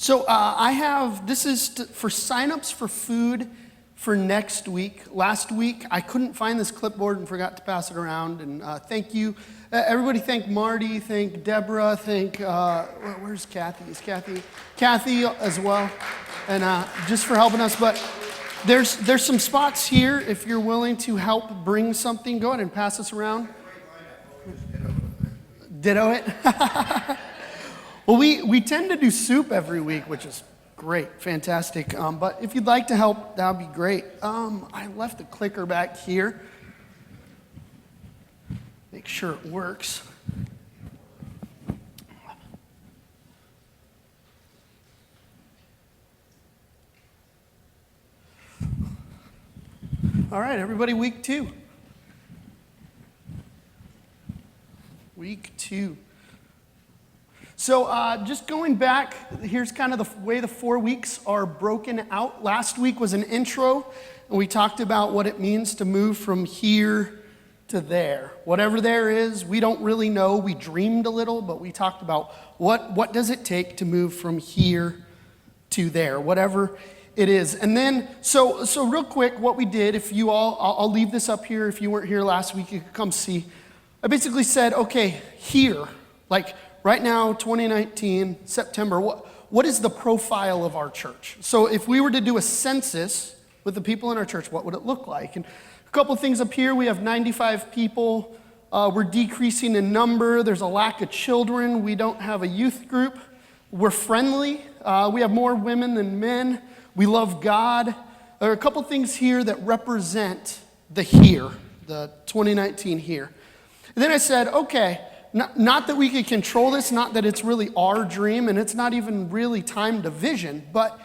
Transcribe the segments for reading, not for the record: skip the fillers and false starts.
So this is for signups for food for next week. Last week, I couldn't find this clipboard and forgot to pass it around. And thank you. Everybody thank Marty, thank Deborah, thank, where's Kathy? Is Kathy as well. And just for helping us. But there's some spots here if you're willing to help bring something. Go ahead and pass this around. Ditto it. Well, we tend to do soup every week, which is great, fantastic. But if you'd like to help, that would be great. I left the clicker back here. Make sure it works. All right, everybody, week 2. Week 2. So just going back, here's kind of the way the 4 weeks are broken out. Last week was an intro, and we talked about what it means to move from here to there. Whatever there is, we don't really know. We dreamed a little, but we talked about what does it take to move from here to there, whatever it is. And then, so real quick, what we did, if you all, I'll leave this up here. If you weren't here last week, you could come see. I basically said, okay, here, like, right now, 2019, September, what is the profile of our church? So if we were to do a census with the people in our church, what would it look like? And a couple things up here, we have 95 people. We're decreasing in number. There's a lack of children. We don't have a youth group. We're friendly. We have more women than men. We love God. There are a couple things here that represent the here, the 2019 here. And then I said, okay, not that we could control this, not that it's really our dream, and it's not even really time to vision, but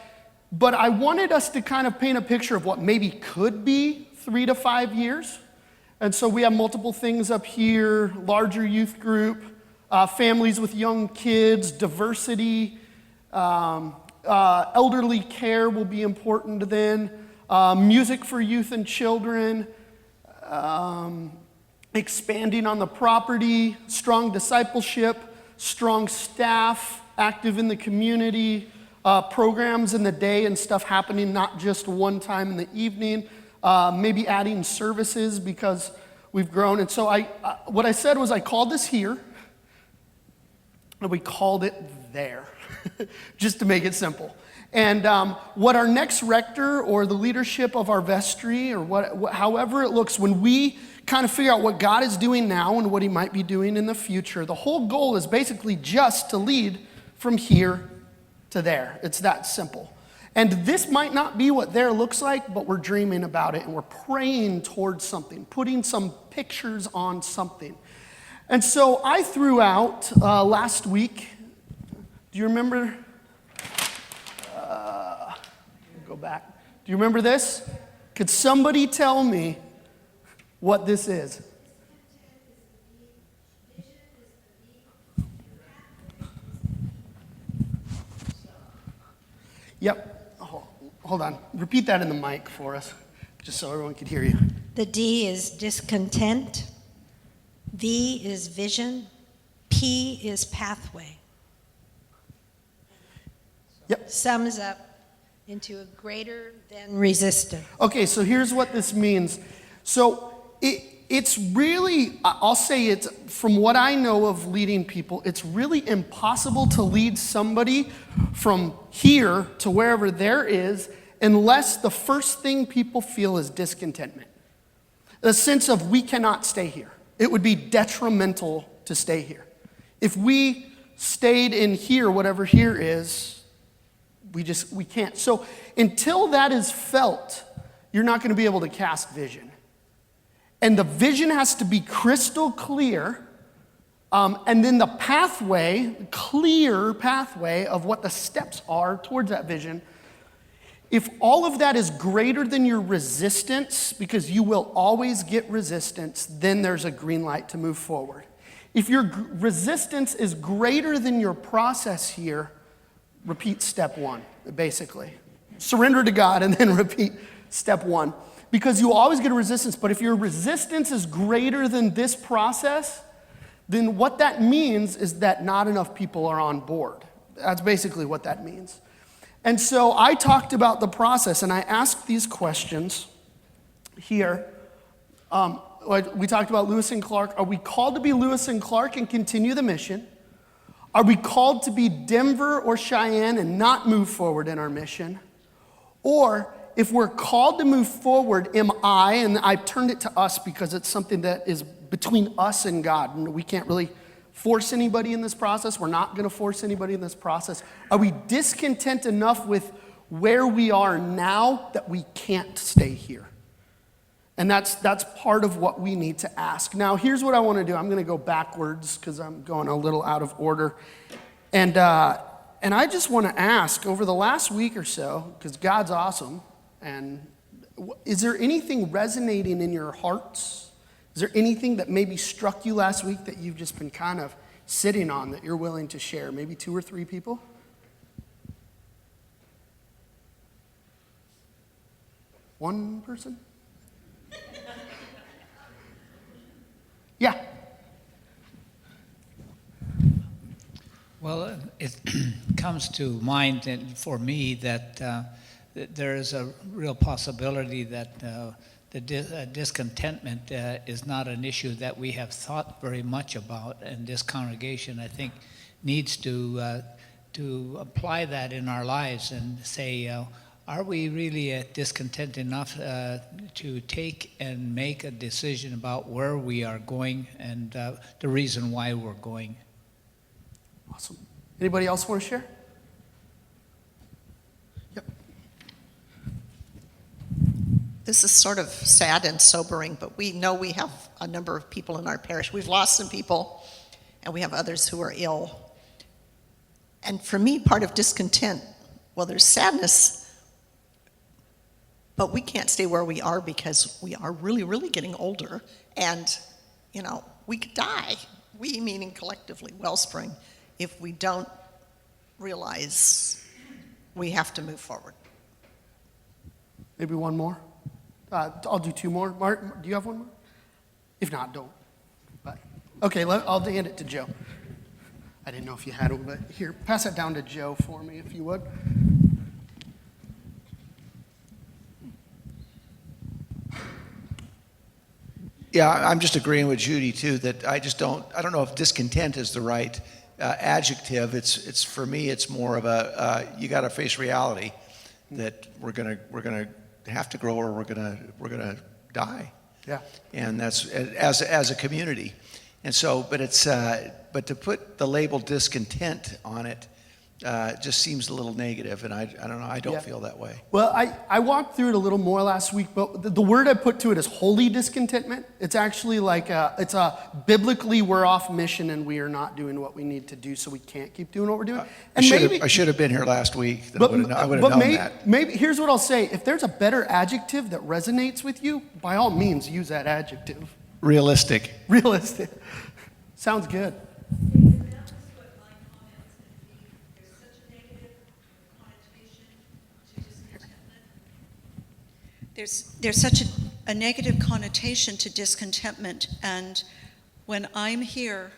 I wanted us to kind of paint a picture of what maybe could be 3 to 5 years. And so we have multiple things up here: larger youth group, families with young kids, diversity, elderly care will be important then, music for youth and children, expanding on the property, strong discipleship, strong staff, active in the community, programs in the day and stuff happening not just one time in the evening, maybe adding services because we've grown. And so what I said was I called this here, and we called it there, just to make it simple. And what our next rector or the leadership of our vestry or however it looks, when we kind of figure out what God is doing now and what he might be doing in the future, the whole goal is basically just to lead from here to there. It's that simple. And this might not be what there looks like, but we're dreaming about it and we're praying towards something, putting some pictures on something. And so I threw out last week, do you remember? Go back. Do you remember this? Could somebody tell me what this is? Yep. Hold on. Repeat that in the mic for us, just so everyone could hear you. The D is discontent. V is vision. P is pathway. Yep. Sums up into a greater than resistance. Okay, so here's what this means. So it's really, I'll say it's, from what I know of leading people, it's really impossible to lead somebody from here to wherever there is unless the first thing people feel is discontentment. The sense of we cannot stay here. It would be detrimental to stay here. If we stayed in here, whatever here is, we can't. So until that is felt, you're not going to be able to cast vision. And the vision has to be crystal clear. And then the pathway, clear pathway of what the steps are towards that vision. If all of that is greater than your resistance, because you will always get resistance, then there's a green light to move forward. If your resistance is greater than your process here, repeat step 1, basically. Surrender to God and then repeat step 1. Because you always get a resistance, but if your resistance is greater than this process, then what that means is that not enough people are on board. That's basically what that means. And so I talked about the process, and I asked these questions here. We talked about Lewis and Clark. Are we called to be Lewis and Clark and continue the mission? Are we called to be Denver or Cheyenne and not move forward in our mission? Or if we're called to move forward, am I, and I've turned it to us because it's something that is between us and God, and we can't really force anybody in this process. We're not going to force anybody in this process. Are we discontent enough with where we are now that we can't stay here? And that's part of what we need to ask. Now, here's what I want to do. I'm going to go backwards because I'm going a little out of order. And I just want to ask, over the last week or so, because God's awesome, and is there anything resonating in your hearts? Is there anything that maybe struck you last week that you've just been kind of sitting on that you're willing to share? Maybe 2 or 3 people? One person? Yeah. Well, it comes to mind for me that there is a real possibility that the discontentment is not an issue that we have thought very much about, and this congregation, I think, needs to apply that in our lives and say, are we really discontent enough to take and make a decision about where we are going and the reason why we're going? Awesome. Anybody else want to share? Yep. This is sort of sad and sobering, but we know we have a number of people in our parish. We've lost some people, and we have others who are ill. And for me, part of discontent, well, there's sadness, but we can't stay where we are because we are really, really getting older. And, we could die, we meaning collectively Wellspring, if we don't realize we have to move forward. Maybe one more? I'll do 2 more. Mark, do you have one more? If not, don't. But, okay, I'll hand it to Joe. I didn't know if you had one, but here, pass it down to Joe for me, if you would. Yeah, I'm just agreeing with Judy too, that I don't know if discontent is the right adjective. It's for me, it's more of a, you got to face reality that we're gonna have to grow or we're gonna die. Yeah. And that's as a community. And so, but to put the label discontent on it just seems a little negative, and I don't know, I don't feel that way. Well, I walked through it a little more last week, but the word I put to it is holy discontentment. It's actually like it's a biblically we're off mission and we are not doing what we need to do, so we can't keep doing what we're doing. And I should have been here last week. I would have known that. Maybe here's what I'll say: if there's a better adjective that resonates with you, by all means use that adjective. Realistic. Realistic. Sounds good. There's such a negative connotation to discontentment, and when I'm here,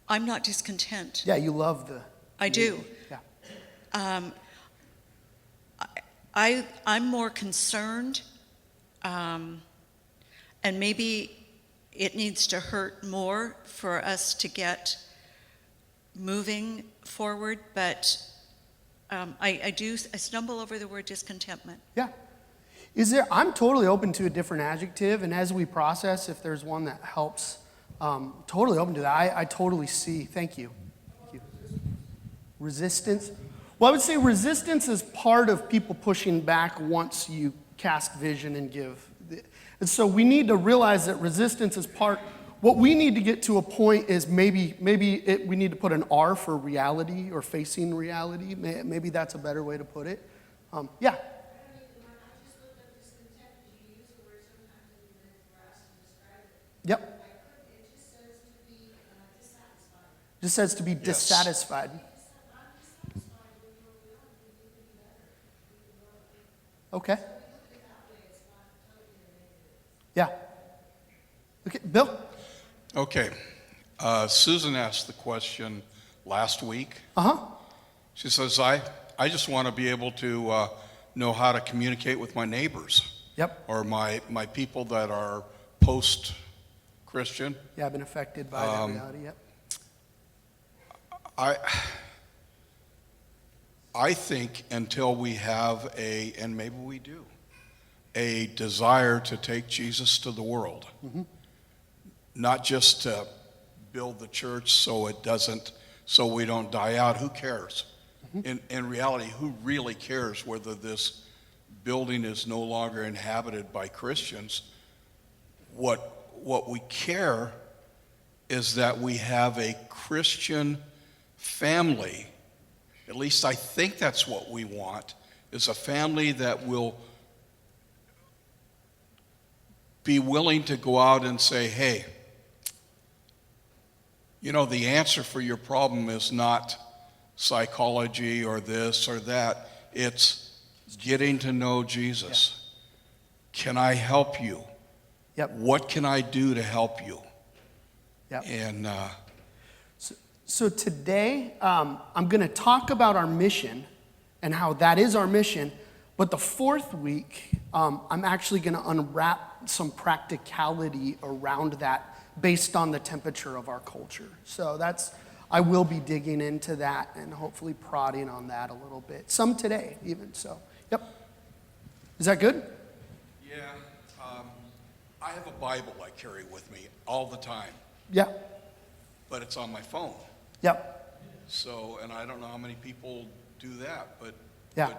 I'm not discontent. Yeah, you love the... I do. Yeah. I'm more concerned, and maybe it needs to hurt more for us to get moving forward, but I stumble over the word discontentment. Yeah. I'm totally open to a different adjective, and as we process, if there's one that helps, totally open to that. I totally see. Thank you. Thank you. Resistance. Well, I would say resistance is part of people pushing back once you cast vision and give. And so we need to realize that resistance is part. What we need to get to a point is maybe we need to put an R for reality or facing reality. Maybe that's a better way to put it. Yeah. Yep. It just says to be dissatisfied. Just says to be dissatisfied. Okay. Yeah. Okay, Bill? Okay. Susan asked the question last week. Uh-huh. She says, I just want to be able to know how to communicate with my neighbors Yep. or my people that are post-Christian. Yeah, I've been affected by that reality. Yep. I think until we have and maybe we do, a desire to take Jesus to the world, not just to build the church so we don't die out. Who cares? In reality, who really cares whether this building is no longer inhabited by Christians? What we care is that we have a Christian family. At least I think that's what we want, is a family that will be willing to go out and say, hey, the answer for your problem is not psychology or this or that. It's getting to know Jesus. Yeah. Can I help you? Yep. What can I do to help you? Yep. And So today, I'm going to talk about our mission and how that is our mission. But the fourth week, I'm actually going to unwrap some practicality around that based on the temperature of our culture. So I will be digging into that and hopefully prodding on that a little bit. Some today, even. So, yep. Is that good? Yeah. I have a Bible I carry with me all the time. Yeah. But it's on my phone. Yep. So, and I don't know how many people do that, but yeah.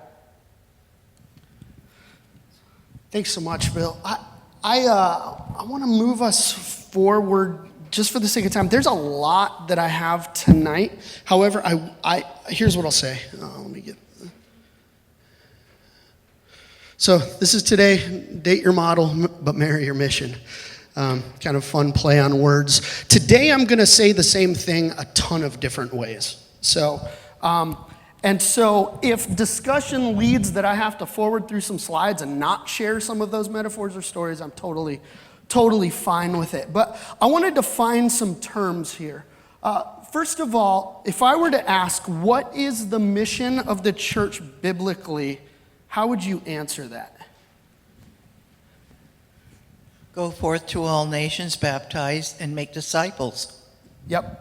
Thanks so much, Bill. I want to move us forward just for the sake of time. There's a lot that I have tonight. However, here's what I'll say. Let me get. So this is today. Date your model, but marry your mission. Kind of fun play on words. Today I'm going to say the same thing a ton of different ways. So if discussion leads that I have to forward through some slides and not share some of those metaphors or stories, I'm totally fine with it. But I want to define some terms here. First of all, if I were to ask, what is the mission of the church biblically, how would you answer that? Go forth to all nations, baptize, and make disciples. Yep.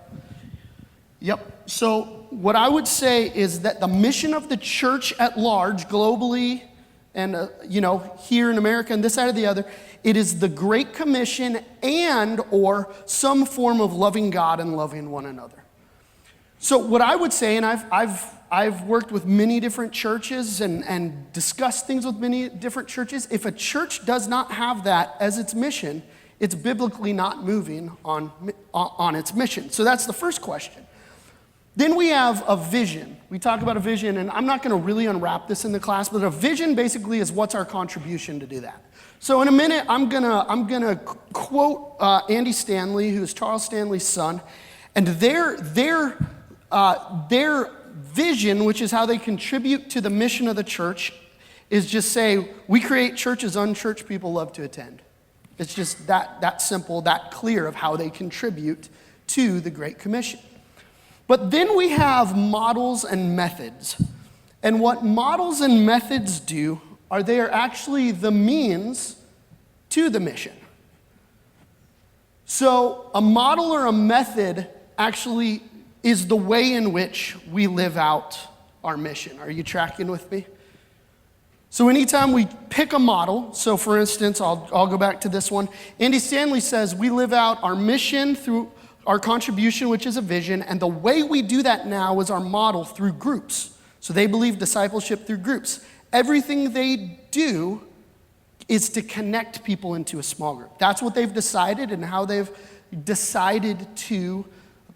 So what I would say is that the mission of the church at large, globally, and here in America and this side or the other, it is the Great Commission and or some form of loving God and loving one another. So what I would say, and I've worked with many different churches and discussed things with many different churches. If a church does not have that as its mission, it's biblically not moving on its mission. So that's the first question. Then we have a vision. We talk about a vision, and I'm not going to really unwrap this in the class, but a vision basically is what's our contribution to do that. So in a minute, I'm gonna quote Andy Stanley, who's Charles Stanley's son, and their vision, which is how they contribute to the mission of the church, is just say, we create churches unchurched people love to attend. It's just that simple, that clear of how they contribute to the Great Commission. But then we have models and methods. And what models and methods do are they are actually the means to the mission. So a model or a method actually is the way in which we live out our mission. Are you tracking with me? So anytime we pick a model, so for instance, I'll go back to this one. Andy Stanley says we live out our mission through our contribution, which is a vision, and the way we do that now is our model through groups. So they believe discipleship through groups. Everything they do is to connect people into a small group. That's what they've decided and how they've decided to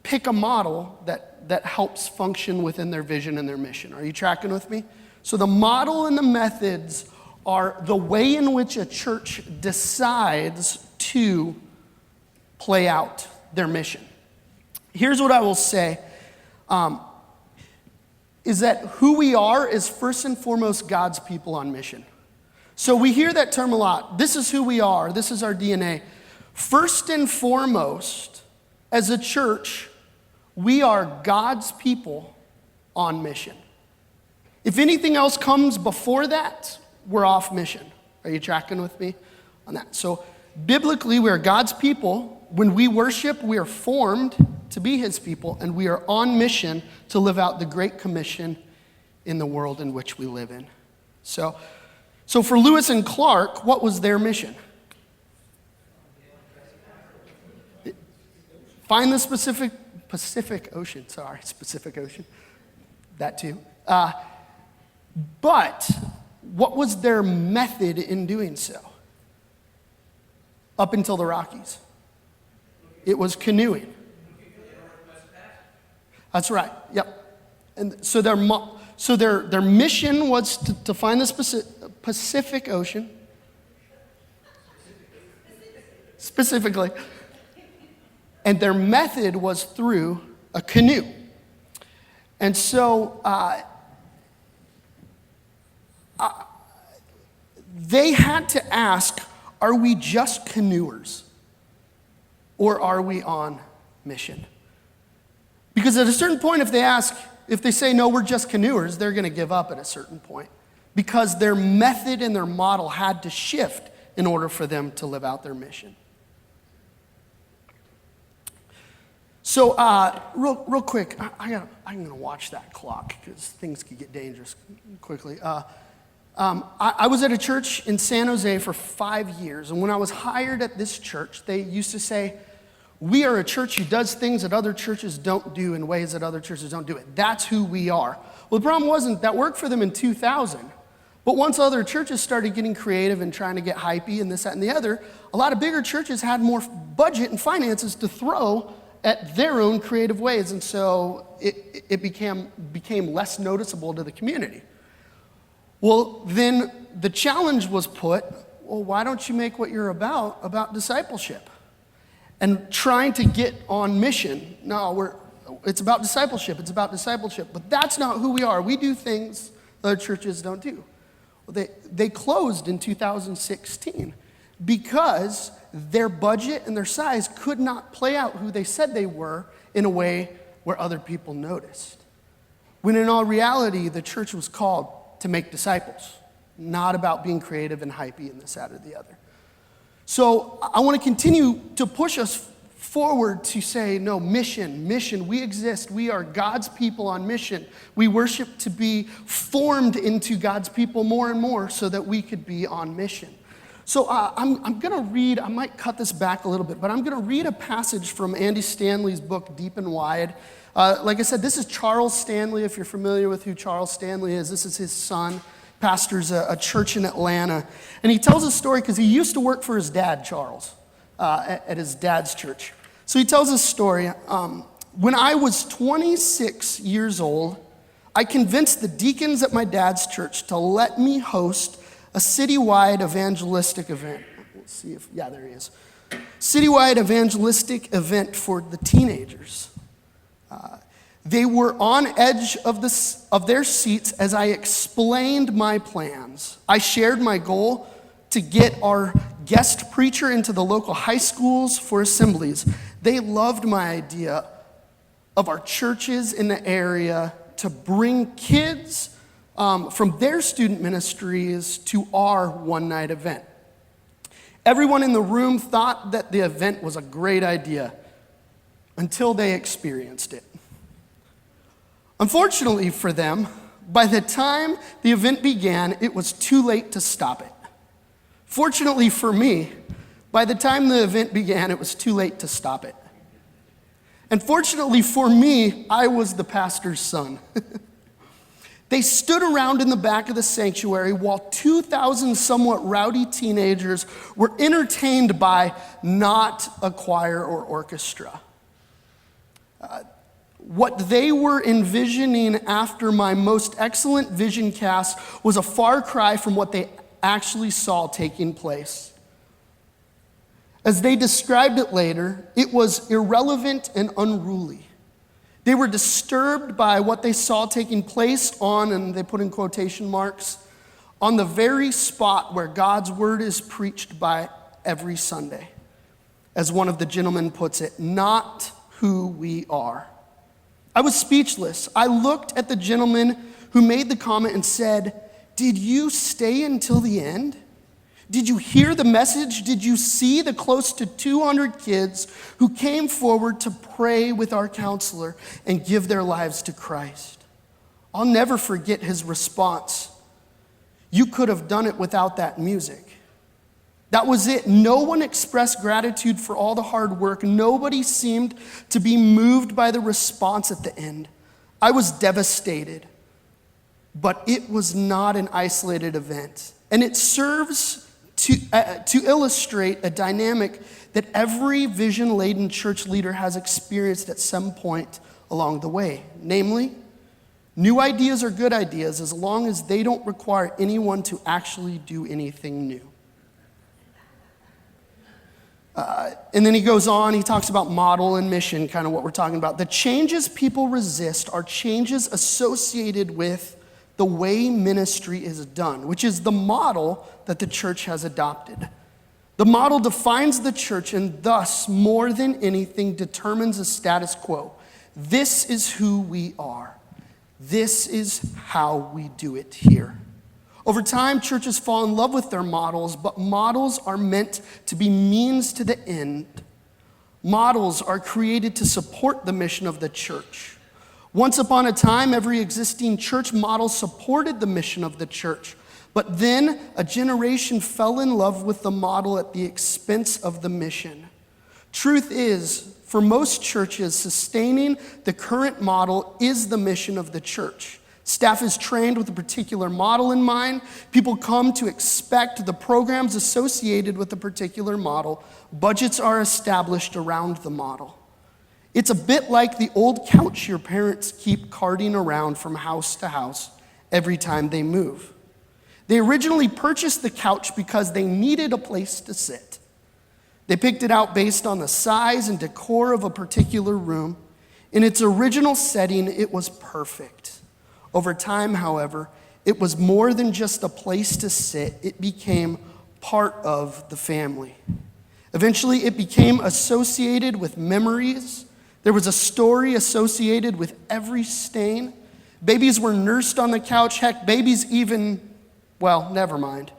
pick a model that helps function within their vision and their mission. Are you tracking with me? So the model and the methods are the way in which a church decides to play out their mission. Here's what I will say, is that who we are is first and foremost God's people on mission. So we hear that term a lot. This is who we are. This is our DNA. First and foremost, as a church, we are God's people on mission. If anything else comes before that, we're off mission. Are you tracking with me on that? So biblically, we are God's people. When we worship, we are formed to be his people, and we are on mission to live out the Great Commission in the world in which we live in. So for Lewis and Clark, what was their mission? Find the Pacific Ocean. That too. But what was their method in doing so? Up until the Rockies, it was canoeing. That's right. Yep. And so their mission was to find the Pacific Ocean, specifically, and their method was through a canoe. And so they had to ask, are we just canoers? Or are we on mission? Because at a certain point, if they say, no, we're just canoers, they're going to give up at a certain point. Because their method and their model had to shift in order for them to live out their mission. So real quick, I'm going to watch that clock because things could get dangerous quickly. I was at a church in San Jose for 5 years, and when I was hired at this church, they used to say, we are a church who does things that other churches don't do in ways that other churches don't do it. That's who we are. Well, the problem wasn't that worked for them in 2000, but once other churches started getting creative and trying to get hypey and this, that, and the other, a lot of bigger churches had more budget and finances to throw at their own creative ways, and so it became less noticeable to the community. Well, then the challenge was put, well, why don't you make what you're about discipleship? And trying to get on mission. No, it's about discipleship, but that's not who we are. We do things other churches don't do. Well, they closed in 2016 because their budget and their size could not play out who they said they were in a way where other people noticed. When in all reality, the church was called to make disciples, not about being creative and hypey and this, that, or the other. So I want to continue to push us forward to say, no, mission, we exist. We are God's people on mission. We worship to be formed into God's people more and more so that we could be on mission. So I'm going to read, I might cut this back a little bit, but I'm going to read a passage from Andy Stanley's book, Deep and Wide. Like I said, this is Charles Stanley, if you're familiar with who Charles Stanley is. This is his son, pastors a church in Atlanta. And he tells a story because he used to work for his dad, Charles, at his dad's church. So he tells a story. When I was 26 years old, I convinced the deacons at my dad's church to let me host a citywide evangelistic event. Let's see if, yeah, there he is. Citywide evangelistic event for the teenagers. They were on edge of their seats as I explained my plans. I shared my goal to get our guest preacher into the local high schools for assemblies. They loved my idea of our churches in the area to bring kids from their student ministries to our one-night event. Everyone in the room thought that the event was a great idea until they experienced it. Unfortunately for them, by the time the event began, it was too late to stop it. Fortunately for me, by the time the event began, it was too late to stop it. And fortunately for me, I was the pastor's son. They stood around in the back of the sanctuary while 2,000 somewhat rowdy teenagers were entertained by not a choir or orchestra. What they were envisioning after my most excellent vision cast was a far cry from what they actually saw taking place. As they described it later, it was irrelevant and unruly. They were disturbed by what they saw taking place on, and they put in quotation marks, on the very spot where God's word is preached by every Sunday. As one of the gentlemen puts it, not who we are. I was speechless. I looked at the gentleman who made the comment and said, "Did you stay until the end? Did you hear the message? Did you see the close to 200 kids who came forward to pray with our counselor and give their lives to Christ?" I'll never forget his response. "You could have done it without that music." That was it. No one expressed gratitude for all the hard work. Nobody seemed to be moved by the response at the end. I was devastated. But it was not an isolated event. And it serves to illustrate a dynamic that every vision-laden church leader has experienced at some point along the way. Namely, new ideas are good ideas as long as they don't require anyone to actually do anything new. And then he goes on, he talks about model and mission, kind of what we're talking about. The changes people resist are changes associated with the way ministry is done, which is the model that the church has adopted. The model defines the church and thus, more than anything, determines the status quo. This is who we are. This is how we do it here. Over time, churches fall in love with their models, but models are meant to be means to the end. Models are created to support the mission of the church. Once upon a time, every existing church model supported the mission of the church, but then a generation fell in love with the model at the expense of the mission. Truth is, for most churches, sustaining the current model is the mission of the church. Staff is trained with a particular model in mind. People come to expect the programs associated with a particular model. Budgets are established around the model. It's a bit like the old couch your parents keep carting around from house to house every time they move. They originally purchased the couch because they needed a place to sit. They picked it out based on the size and decor of a particular room. In its original setting, it was perfect. Over time, however, it was more than just a place to sit. It became part of the family. Eventually, it became associated with memories. There was a story associated with every stain. Babies were nursed on the couch. Heck, babies even, well, never mind.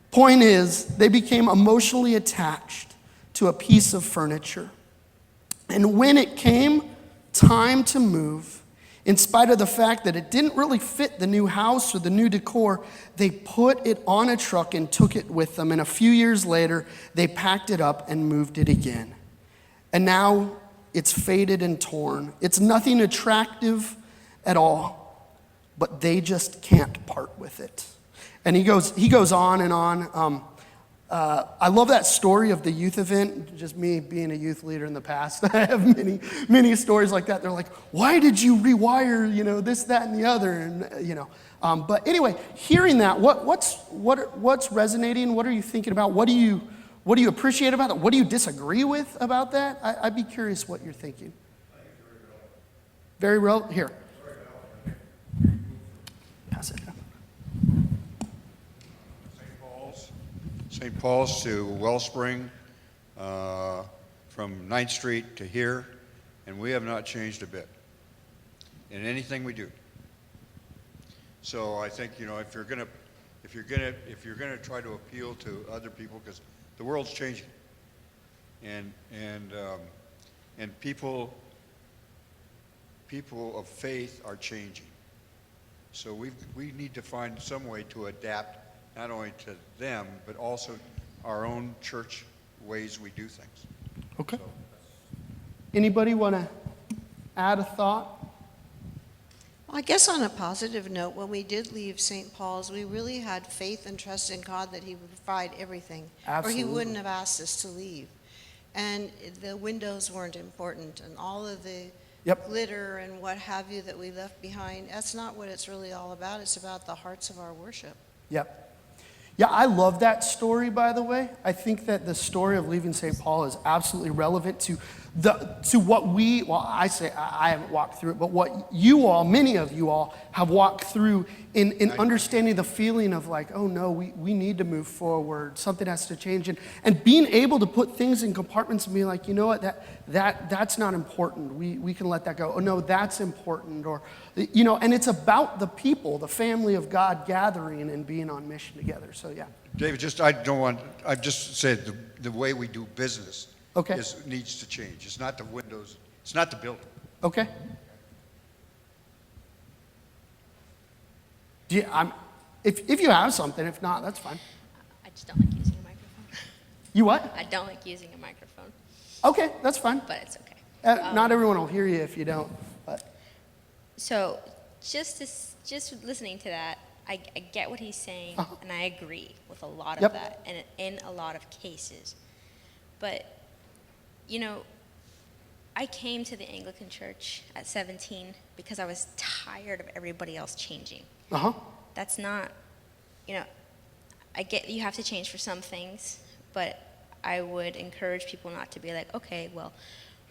Point is, they became emotionally attached to a piece of furniture. And when it came time to move, in spite of the fact that it didn't really fit the new house or the new decor, they put it on a truck and took it with them. And a few years later, they packed it up and moved it again. And now it's faded and torn. It's nothing attractive at all, but they just can't part with it. And he goes on and on. I love that story of the youth event, just me being a youth leader in the past. I have many stories like that. They're like, why did you rewire, this, that, and the other? And, but anyway, hearing that, what's resonating? What are you thinking about? What do you appreciate about it? What do you disagree with about that? I'd be curious what you're thinking. Very relevant. Here. Pass it down. St. Paul's to Wellspring, from 9th Street to here, and we have not changed a bit in anything we do. So I think, if you're gonna try to appeal to other people, because the world's changing, and people of faith are changing. So we need to find some way to adapt not only to them, but also our own church ways we do things. Okay. Anybody want to add a thought? Well, I guess on a positive note, when we did leave St. Paul's, we really had faith and trust in God that He would provide everything. Absolutely. Or He wouldn't have asked us to leave. And the windows weren't important, and all of the glitter and what have you that we left behind, that's not what it's really all about. It's about the hearts of our worship. Yep. Yeah, I love that story, by the way. I think that the story of leaving St. Paul is absolutely relevant to to what I say I haven't walked through it, but what you all, many of you all, have walked through in understanding the feeling of like, oh no, we need to move forward, something has to change, and being able to put things in compartments and be like, you know what, that's not important, we can let that go. Oh no, that's important, or and it's about the people, the family of God gathering and being on mission together. So yeah. David, I just said the way we do business Okay. needs to change. It's not the windows, it's not the building. Okay. If you have something, if not, that's fine. I just don't like using a microphone. You what? I don't like using a microphone, Okay, that's fine. but it's okay. Not everyone will hear you if you don't. But So just listening to that, I get what he's saying, and I agree with a lot of Yep. that, and in a lot of cases. But, I came to the Anglican Church at 17 because I was tired of everybody else changing. That's not, I get you have to change for some things, but I would encourage people not to be like, okay, well,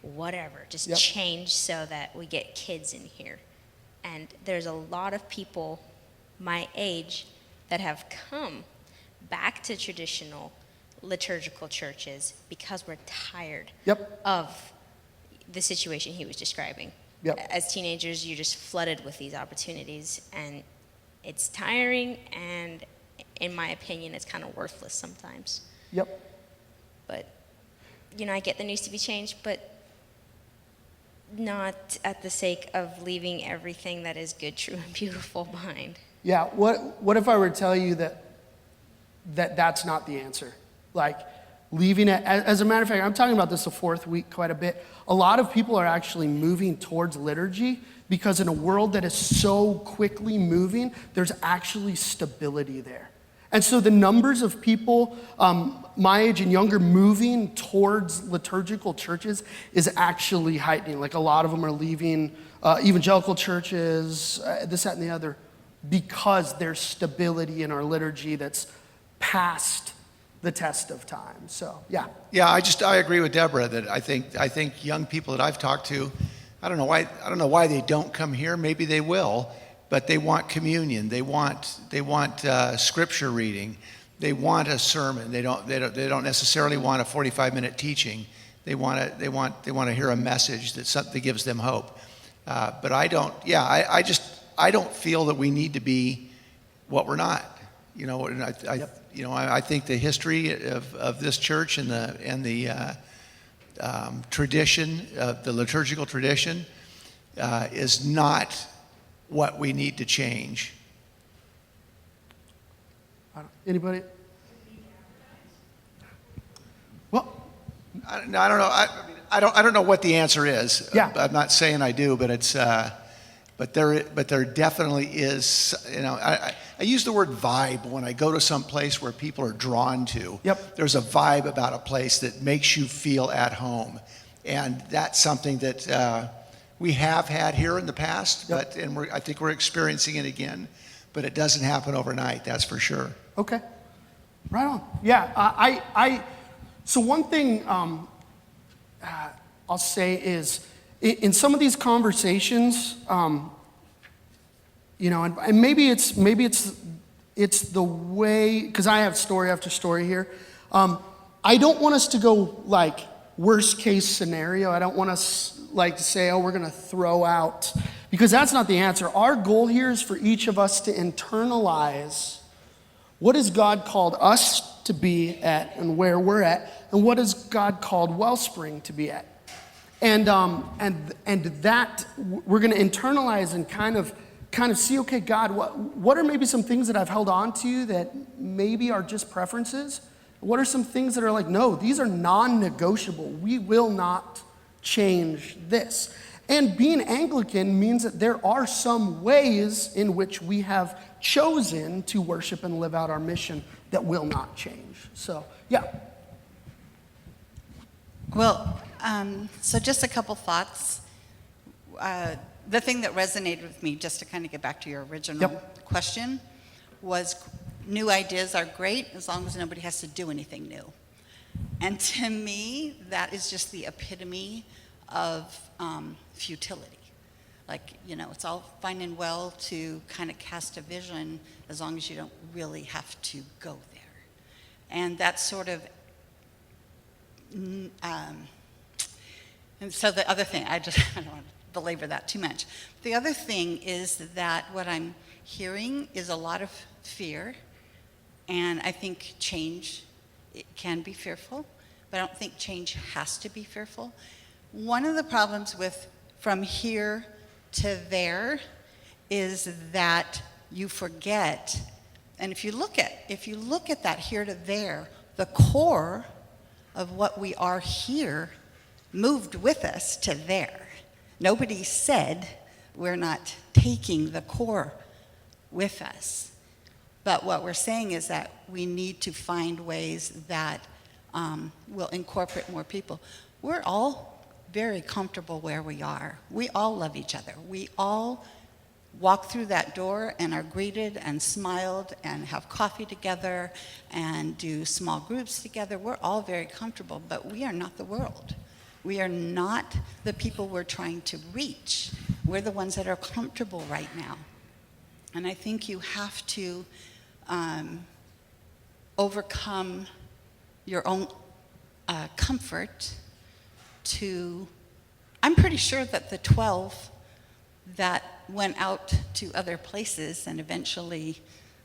whatever, just Yep. change so that we get kids in here. And there's a lot of people my age that have come back to traditional liturgical churches because we're tired Yep. of the situation he was describing. Yep. As teenagers, you're just flooded with these opportunities, and it's tiring, and in my opinion, it's kind of worthless sometimes. Yep. But, I get there needs to be changed, but not at the sake of leaving everything that is good, true, and beautiful behind. Yeah. What if I were to tell you that's not the answer? Like leaving it. As a matter of fact, I'm talking about this the fourth week quite a bit. A lot of people are actually moving towards liturgy because in a world that is so quickly moving, there's actually stability there. And so the numbers of people my age and younger moving towards liturgical churches is actually heightening. Like a lot of them are leaving evangelical churches, this, that, and the other, because there's stability in our liturgy that's past the test of time. So, yeah. Yeah, I agree with Deborah that I think young people that I've talked to, I don't know why they don't come here. Maybe they will, but they want communion. They want scripture reading. They want a sermon. They don't necessarily want a 45-minute teaching. They want to hear a message that gives them hope. But I don't. Yeah, I don't feel that we need to be what we're not. I think the history of this church and the tradition, the liturgical tradition, is not what we need to change. Anybody? Well, I don't know. I don't know what the answer is. Yeah. I'm not saying I do, but it's. But there definitely is. I use the word vibe when I go to some place where people are drawn to. Yep. There's a vibe about a place that makes you feel at home, and that's something that we have had here in the past. Yep. I think we're experiencing it again, but it doesn't happen overnight. That's for sure. Okay. Right on. Yeah. So one thing I'll say is, in some of these conversations, and maybe it's the way, because I have story after story here. I don't want us to go like worst case scenario. I don't want us like to say, oh, we're going to throw out, because that's not the answer. Our goal here is for each of us to internalize what has God called us to be at and where we're at, and what has God called Wellspring to be at. And that we're going to internalize and kind of see, okay, God, what are maybe some things that I've held on to that maybe are just preferences? What are some things that are like, no, these are non-negotiable. We will not change this. And being Anglican means that there are some ways in which we have chosen to worship and live out our mission that will not change. So, yeah. Well, so just a couple thoughts. The thing that resonated with me, just to kind of get back to your original question, was new ideas are great as long as nobody has to do anything new. And to me, that is just the epitome of futility. Like, it's all fine and well to kind of cast a vision as long as you don't really have to go there. And that's sort of, and so the other thing, I don't want to belabor that too much. The other thing is that what I'm hearing is a lot of fear, and I think change, it can be fearful, but I don't think change has to be fearful. One of the problems with from here to there is that you forget, and if you look at that here to there, the core of what we are here moved with us to there. Nobody said we're not taking the core with us. But what we're saying is that we need to find ways that will incorporate more people. We're all very comfortable where we are. We all love each other. We all walk through that door and are greeted and smiled and have coffee together and do small groups together. We're all very comfortable, but we are not the world. We are not the people we're trying to reach. We're the ones that are comfortable right now. And I think you have to overcome your own comfort to, I'm pretty sure that the 12 that went out to other places and eventually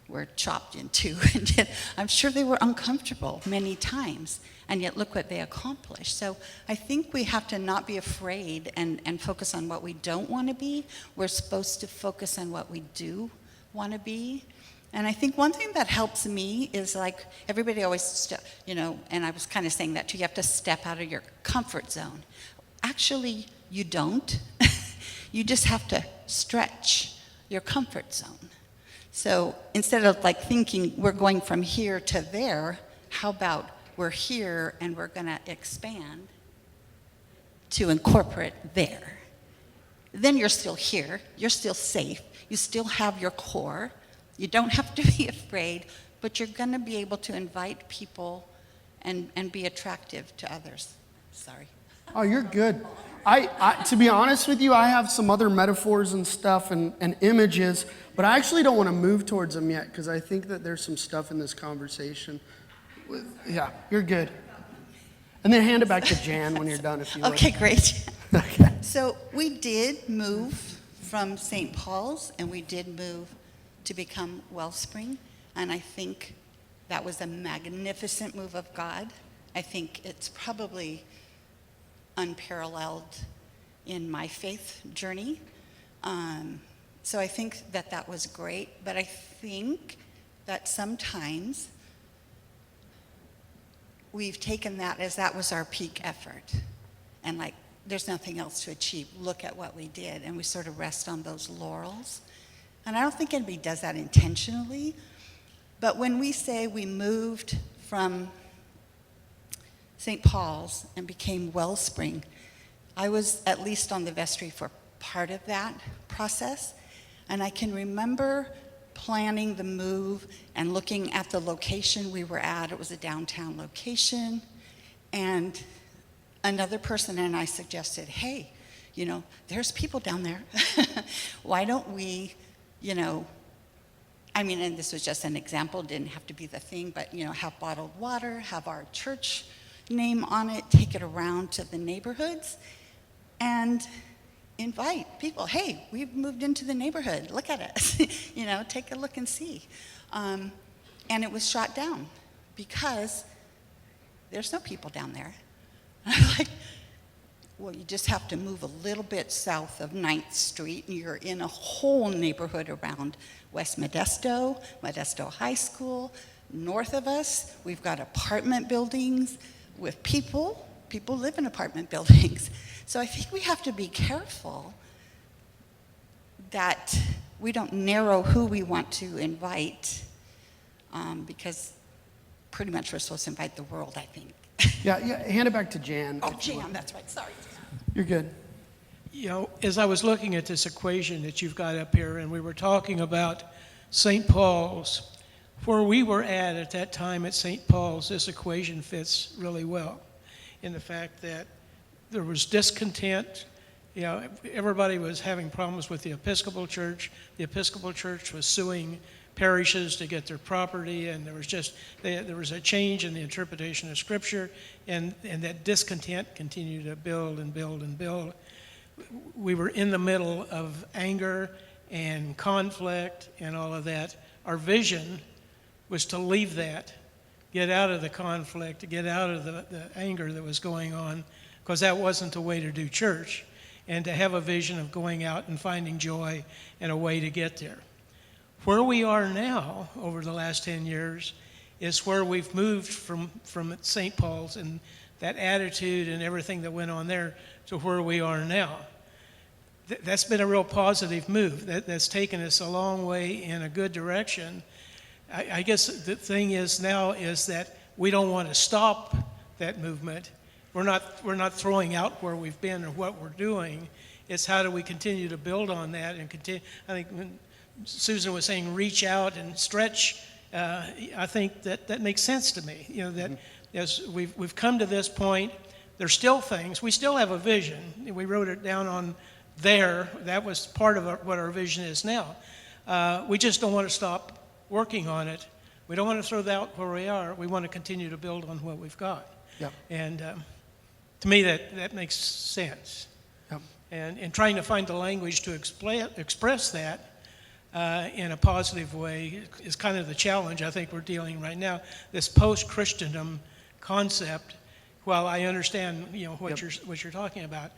were chopped in two, I'm sure they were uncomfortable many times, and yet look what they accomplished. So I think we have to not be afraid and focus on what we don't want to be. We're supposed to focus on what we do want to be. And I think one thing that helps me is, like, everybody always, and I was kind of saying that too, you have to step out of your comfort zone. Actually, you don't. You just have to stretch your comfort zone. So instead of like thinking we're going from here to there, how about we're here and we're going to expand to incorporate there? Then you're still here, you're still safe, you still have your core. You don't have to be afraid, but you're going to be able to invite people and be attractive to others. Sorry. Oh, you're good. To be honest with you, I have some other metaphors and stuff and images, but I actually don't want to move towards them yet because I think that there's some stuff in this conversation. Yeah, you're good. And then hand it back to Jan when you're done, if you would. Okay, great. Okay. So we did move from St. Paul's, and we did move to become Wellspring, and I think that was a magnificent move of God. I think it's probably unparalleled in my faith journey. So I think that was great, but I think that sometimes we've taken that as that was our peak effort, and like, there's nothing else to achieve. Look at what we did, and we sort of rest on those laurels. And I don't think anybody does that intentionally, but when we say we moved from St. Paul's and became Wellspring, I was at least on the vestry for part of that process, and I can remember planning the move and looking at the location we were at. It was a downtown location, and another person and I suggested, hey, there's people down there. Why don't we, and this was just an example, didn't have to be the thing, but, have bottled water, have our church name on it, take it around to the neighborhoods, and invite people. Hey, we've moved into the neighborhood. Look at us. Take a look and see. And it was shot down because there's no people down there. I'm like, well, you just have to move a little bit south of 9th Street, and you're in a whole neighborhood around West Modesto, Modesto High School. North of us, we've got apartment buildings with people. People live in apartment buildings. So I think we have to be careful that we don't narrow who we want to invite, because pretty much we're supposed to invite the world, I think. Yeah, hand it back to Jan. Oh, Jan, that's right. Sorry. You're good. As I was looking at this equation that you've got up here, and we were talking about St. Paul's, where we were at that time at St. Paul's, this equation fits really well in the fact that there was discontent. You know, everybody was having problems with the Episcopal Church. The Episcopal Church was suing parishes to get their property, and there was a change in the interpretation of Scripture, and that discontent continued to build and build and build. We were in the middle of anger and conflict and all of that. Our vision was to leave that, get out of the conflict, get out of the anger that was going on, because that wasn't the way to do church, and to have a vision of going out and finding joy and a way to get there. Where we are now, over the last 10 years, is where we've moved from St. Paul's and that attitude and everything that went on there to where we are now. That's been a real positive move. That's taken us a long way in a good direction. I guess the thing is now is that we don't want to stop that movement. We're not throwing out where we've been or what we're doing. It's how do we continue to build on that and continue. I think when Susan was saying reach out and stretch, I think that makes sense to me. You know, that as we've come to this point, there's still things. We still have a vision. We wrote it down on there. That was part of what our vision is now. We just don't want to stop working on it. We don't want to throw that out where we are. We want to continue to build on what we've got. Yep. And to me, that makes sense. Yep. And trying to find the language to express that in a positive way is kind of the challenge I think we're dealing right now. This post-Christendom concept, while I understand what you're talking about,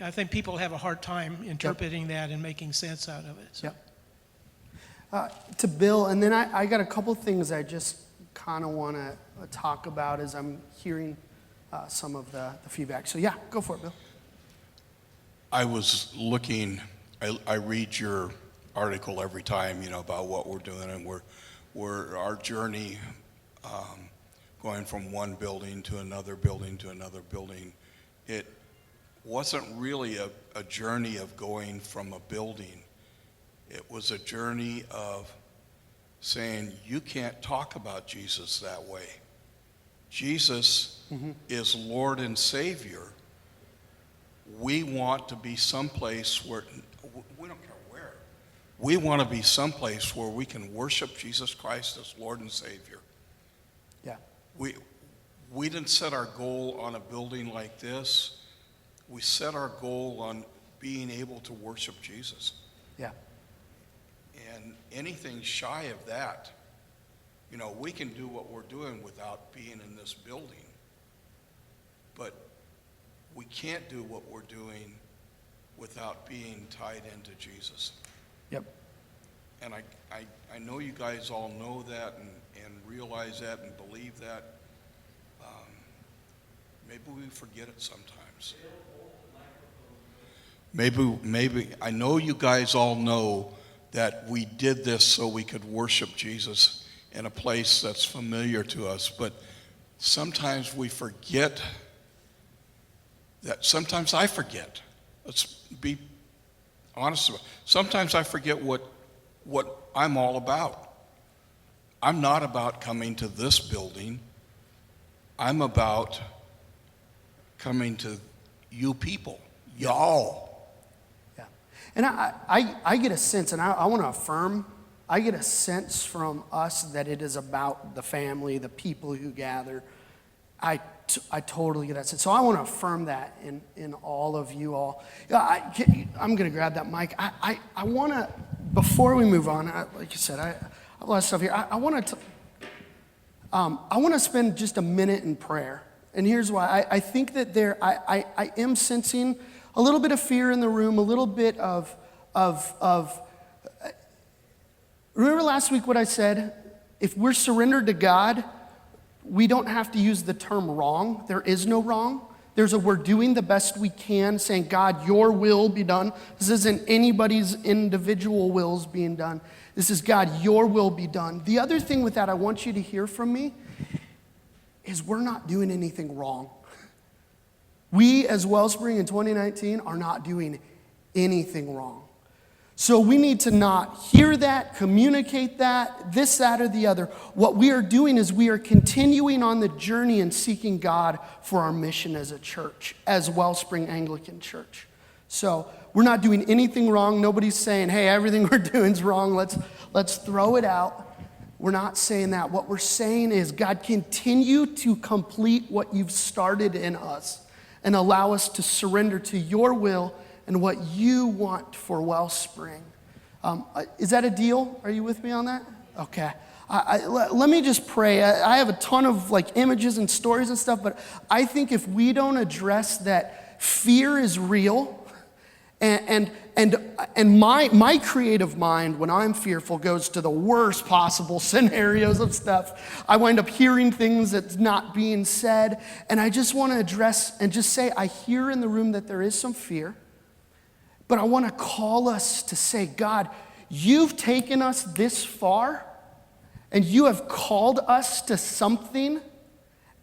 I think people have a hard time interpreting that and making sense out of it. So. Yep. To Bill, and then I got a couple things I just kind of want to talk about as I'm hearing some of the feedback. So yeah, go for it, Bill. I was looking, I read your article every time, about what we're doing, and we're our journey going from one building to another building to another building. It wasn't really a journey of going from a building. It was a journey of saying, you can't talk about Jesus that way. Jesus is Lord and Savior. We want to be someplace where, we don't care where, we want to be someplace where we can worship Jesus Christ as Lord and Savior. Yeah. We didn't set our goal on a building like this. We set our goal on being able to worship Jesus. Yeah. And anything shy of that, we can do what we're doing without being in this building. But we can't do what we're doing without being tied into Jesus. Yep. And I know you guys all know that and realize that and believe that. Maybe we forget it sometimes. Maybe I know you guys all know that we did this so we could worship Jesus in a place that's familiar to us, but sometimes we forget that. Sometimes I forget. Let's be honest about it. Sometimes I forget what I'm all about. I'm not about coming to this building. I'm about coming to you people, y'all. Yeah. And I get a sense, and I want to affirm, I get a sense from us that it is about the family, the people who gather. I totally get that sense. So I want to affirm that in all of you all. I'm going to grab that mic. I want to, before we move on, like you said, I have a lot of stuff here. I want to spend just a minute in prayer. And here's why. I think that I am sensing a little bit of fear in the room, a little bit of remember last week what I said? If we're surrendered to God, we don't have to use the term wrong. There is no wrong. We're doing the best we can, saying, God, your will be done. This isn't anybody's individual wills being done. This is, God, your will be done. The other thing with that I want you to hear from me is we're not doing anything wrong. We, as Wellspring in 2019, are not doing anything wrong. So we need to not hear that, communicate that, this, that, or the other. What we are doing is we are continuing on the journey and seeking God for our mission as a church, as Wellspring Anglican Church. So we're not doing anything wrong. Nobody's saying, hey, everything we're doing is wrong. Let's throw it out. We're not saying that. What we're saying is, God, continue to complete what you've started in us and allow us to surrender to your will and what you want for Wellspring. Is that a deal? Are you with me on that? Okay. Let me just pray. I have a ton of images and stories and stuff, but I think if we don't address that fear is real, and my creative mind, when I'm fearful, goes to the worst possible scenarios of stuff. I wind up hearing things that's not being said, and I just want to address and just say, I hear in the room that there is some fear, but I want to call us to say, God, you've taken us this far, and you have called us to something,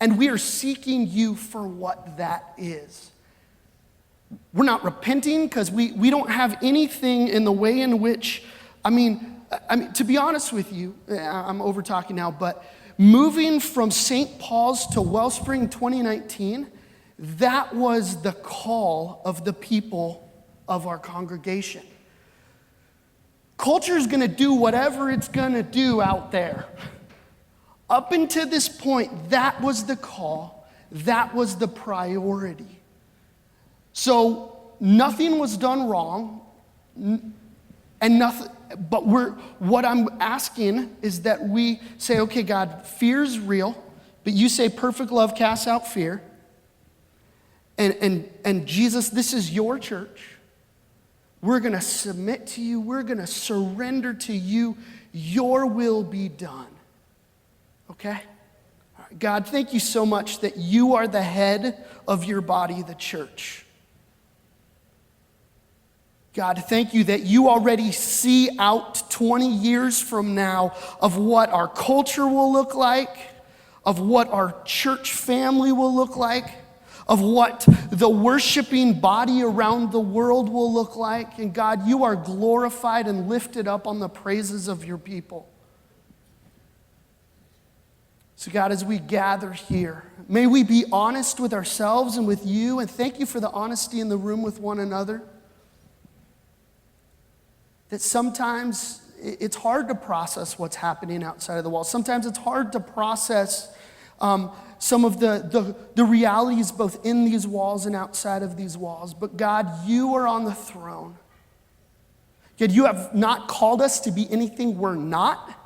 and we are seeking you for what that is. We're not repenting because we don't have anything in the way in which, I mean, to be honest with you, I'm over talking now, but moving from St. Paul's to Wellspring 2019, that was the call of the people of our congregation. Culture is going to do whatever it's going to do out there. Up until this point, that was the call. That was the priority. So nothing was done wrong, and nothing. But what I'm asking is that we say, okay, God, fear is real, but you say perfect love casts out fear. And Jesus, this is your church. We're going to submit to you. We're going to surrender to you. Your will be done. Okay? All right. God, thank you so much that you are the head of your body, the church. God, thank you that you already see out 20 years from now of what our culture will look like, of what our church family will look like, of what the worshiping body around the world will look like. And God, you are glorified and lifted up on the praises of your people. So God, as we gather here, may we be honest with ourselves and with you, and thank you for the honesty in the room with one another. That sometimes it's hard to process what's happening outside of the walls. Sometimes it's hard to process some of the realities both in these walls and outside of these walls. But God, you are on the throne. God, you have not called us to be anything we're not.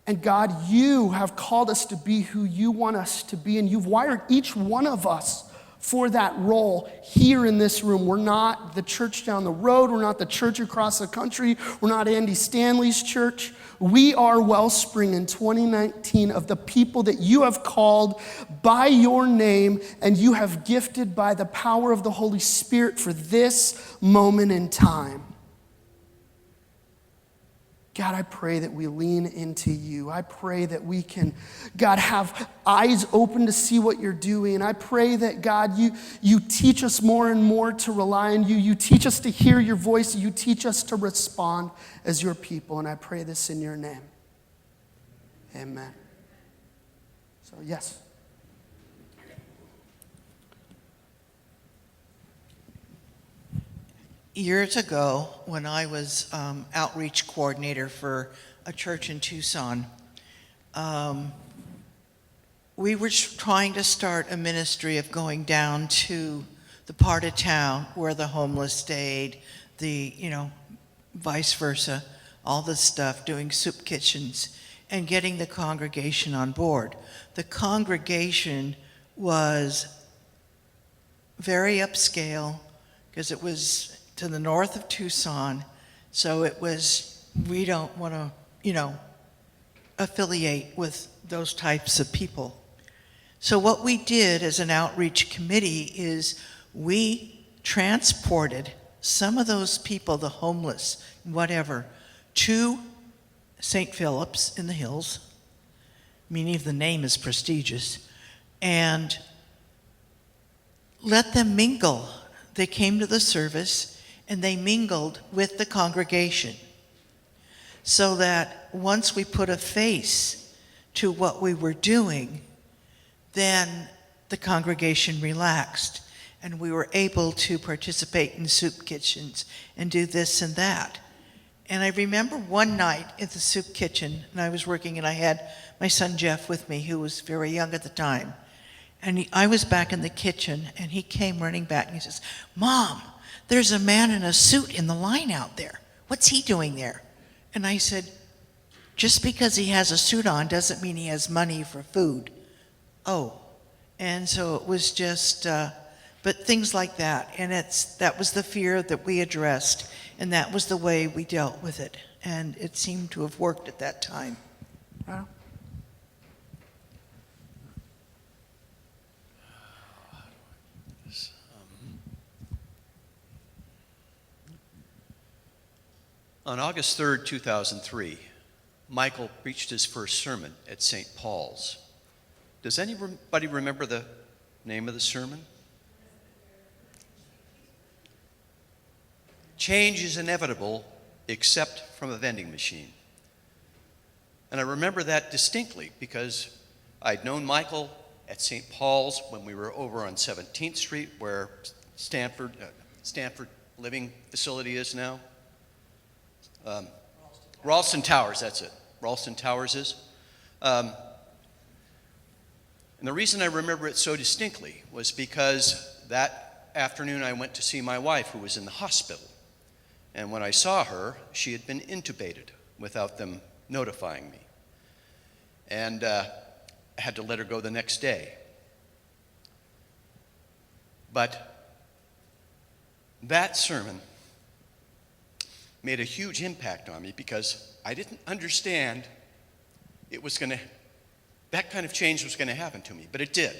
And God, you have called us to be who you want us to be. And you've wired each one of us for that role here in this room. We're not the church down the road. We're not the church across the country. We're not Andy Stanley's church. We are Wellspring in 2019 of the people that you have called by your name and you have gifted by the power of the Holy Spirit for this moment in time. God, I pray that we lean into you. I pray that we can, God, have eyes open to see what you're doing. I pray that, God, you teach us more and more to rely on you. You teach us to hear your voice. You teach us to respond as your people. And I pray this in your name. Amen. So, yes. Years ago, when I was outreach coordinator for a church in Tucson, we were trying to start a ministry of going down to the part of town where the homeless stayed, vice versa, all this stuff, doing soup kitchens and getting the congregation on board. The congregation was very upscale because it was to the north of Tucson, so it was, we don't want to, affiliate with those types of people. So what we did as an outreach committee is we transported some of those people, the homeless, whatever, to St. Philip's in the hills, meaning the name is prestigious, and let them mingle. They came to the service, and they mingled with the congregation. So that once we put a face to what we were doing, then the congregation relaxed and we were able to participate in soup kitchens and do this and that. And I remember one night at the soup kitchen, and I was working and I had my son Jeff with me, who was very young at the time. And I was back in the kitchen and he came running back and he says, "Mom, there's a man in a suit in the line out there. What's he doing there?" And I said, "Just because he has a suit on doesn't mean he has money for food." Oh, and so it was just, but things like that. And that was the fear that we addressed, and that was the way we dealt with it. And it seemed to have worked at that time. Wow. On August 3rd, 2003, Michael preached his first sermon at St. Paul's. Does anybody remember the name of the sermon? Change is inevitable except from a vending machine. And I remember that distinctly because I'd known Michael at St. Paul's when we were over on 17th Street where Stanford Living Facility is now. Ralston Towers, that's it. Ralston Towers is. And the reason I remember it so distinctly was because that afternoon I went to see my wife who was in the hospital. And when I saw her, she had been intubated without them notifying me. And I had to let her go the next day. But that sermon made a huge impact on me because I didn't understand that kind of change was going to happen to me, but it did.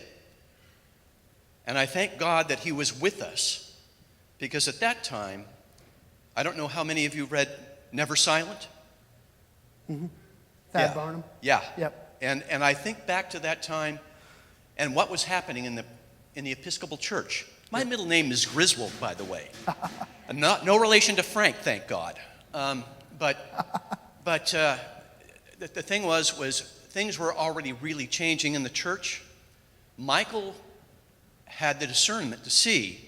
And I thank God that He was with us because at that time, I don't know how many of you read Never Silent? Mm-hmm. Thad Barnum? Yeah. Yep. And I think back to that time and what was happening in the Episcopal Church. My middle name is Griswold, by the way. No relation to Frank, thank God. But the thing was things were already really changing in the church. Michael had the discernment to see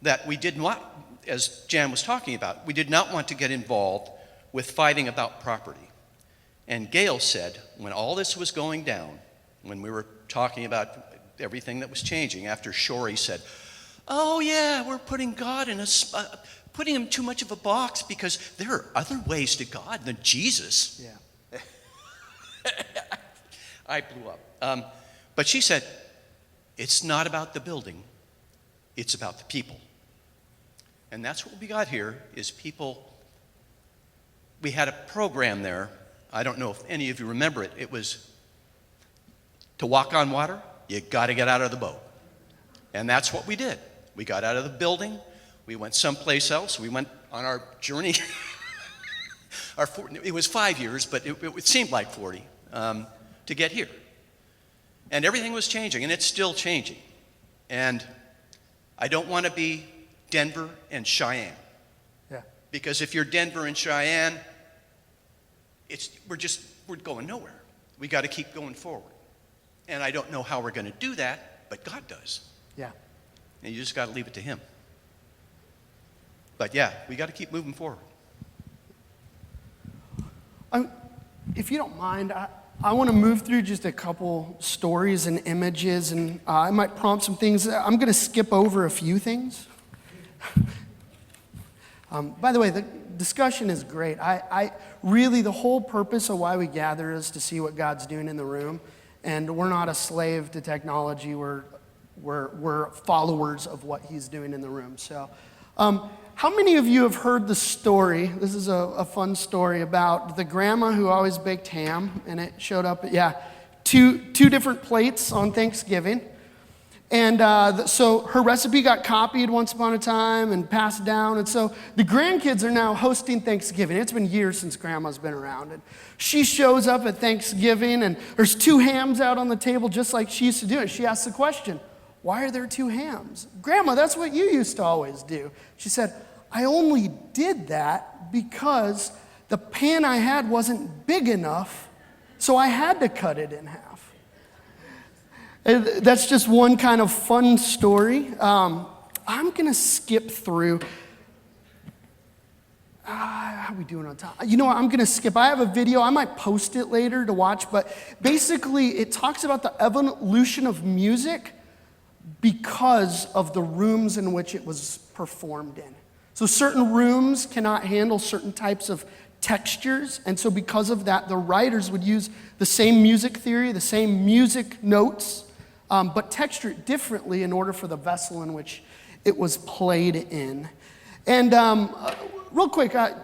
that we did not, as Jan was talking about, we did not want to get involved with fighting about property. And Gail said, when all this was going down, when we were talking about everything that was changing, after Shorey said, "Oh yeah, we're putting God in putting him too much of a box because there are other ways to God than Jesus." Yeah. I blew up. But she said, it's not about the building, it's about the people. And that's what we got here is people. We had a program there. I don't know if any of you remember it. It was to walk on water, you got to get out of the boat. And that's what we did. We got out of the building. We went someplace else. We went on our journey. It was 5 years, but it seemed like 40 to get here. And everything was changing, and it's still changing. And I don't want to be Denver and Cheyenne. Yeah. Because if you're Denver and Cheyenne, we're going nowhere. We got to keep going forward. And I don't know how we're going to do that, but God does. Yeah. And you just got to leave it to Him. But yeah, we got to keep moving forward. If you don't mind, I want to move through just a couple stories and images, and I might prompt some things. I'm going to skip over a few things. By the way, the discussion is great. I really, the whole purpose of why we gather is to see what God's doing in the room, and we're not a slave to technology. We're followers of what He's doing in the room. So, how many of you have heard the story? This is a fun story about the grandma who always baked ham, and it showed up, two different plates on Thanksgiving. And so her recipe got copied once upon a time and passed down. And so the grandkids are now hosting Thanksgiving. It's been years since grandma's been around. And she shows up at Thanksgiving, and there's 2 hams out on the table just like she used to do. And she asks the question, "Why are there 2 hams? Grandma, that's what you used to always do." She said, I only did that because the pan I had wasn't big enough, so I had to cut it in half. And that's just one kind of fun story. I'm going to skip through. How are we doing on time? You know what? I'm going to skip. I have a video. I might post it later to watch, but basically it talks about the evolution of music because of the rooms in which it was performed in. So certain rooms cannot handle certain types of textures, and so because of that, the writers would use the same music theory, the same music notes, but texture it differently in order for the vessel in which it was played in. And real quick, a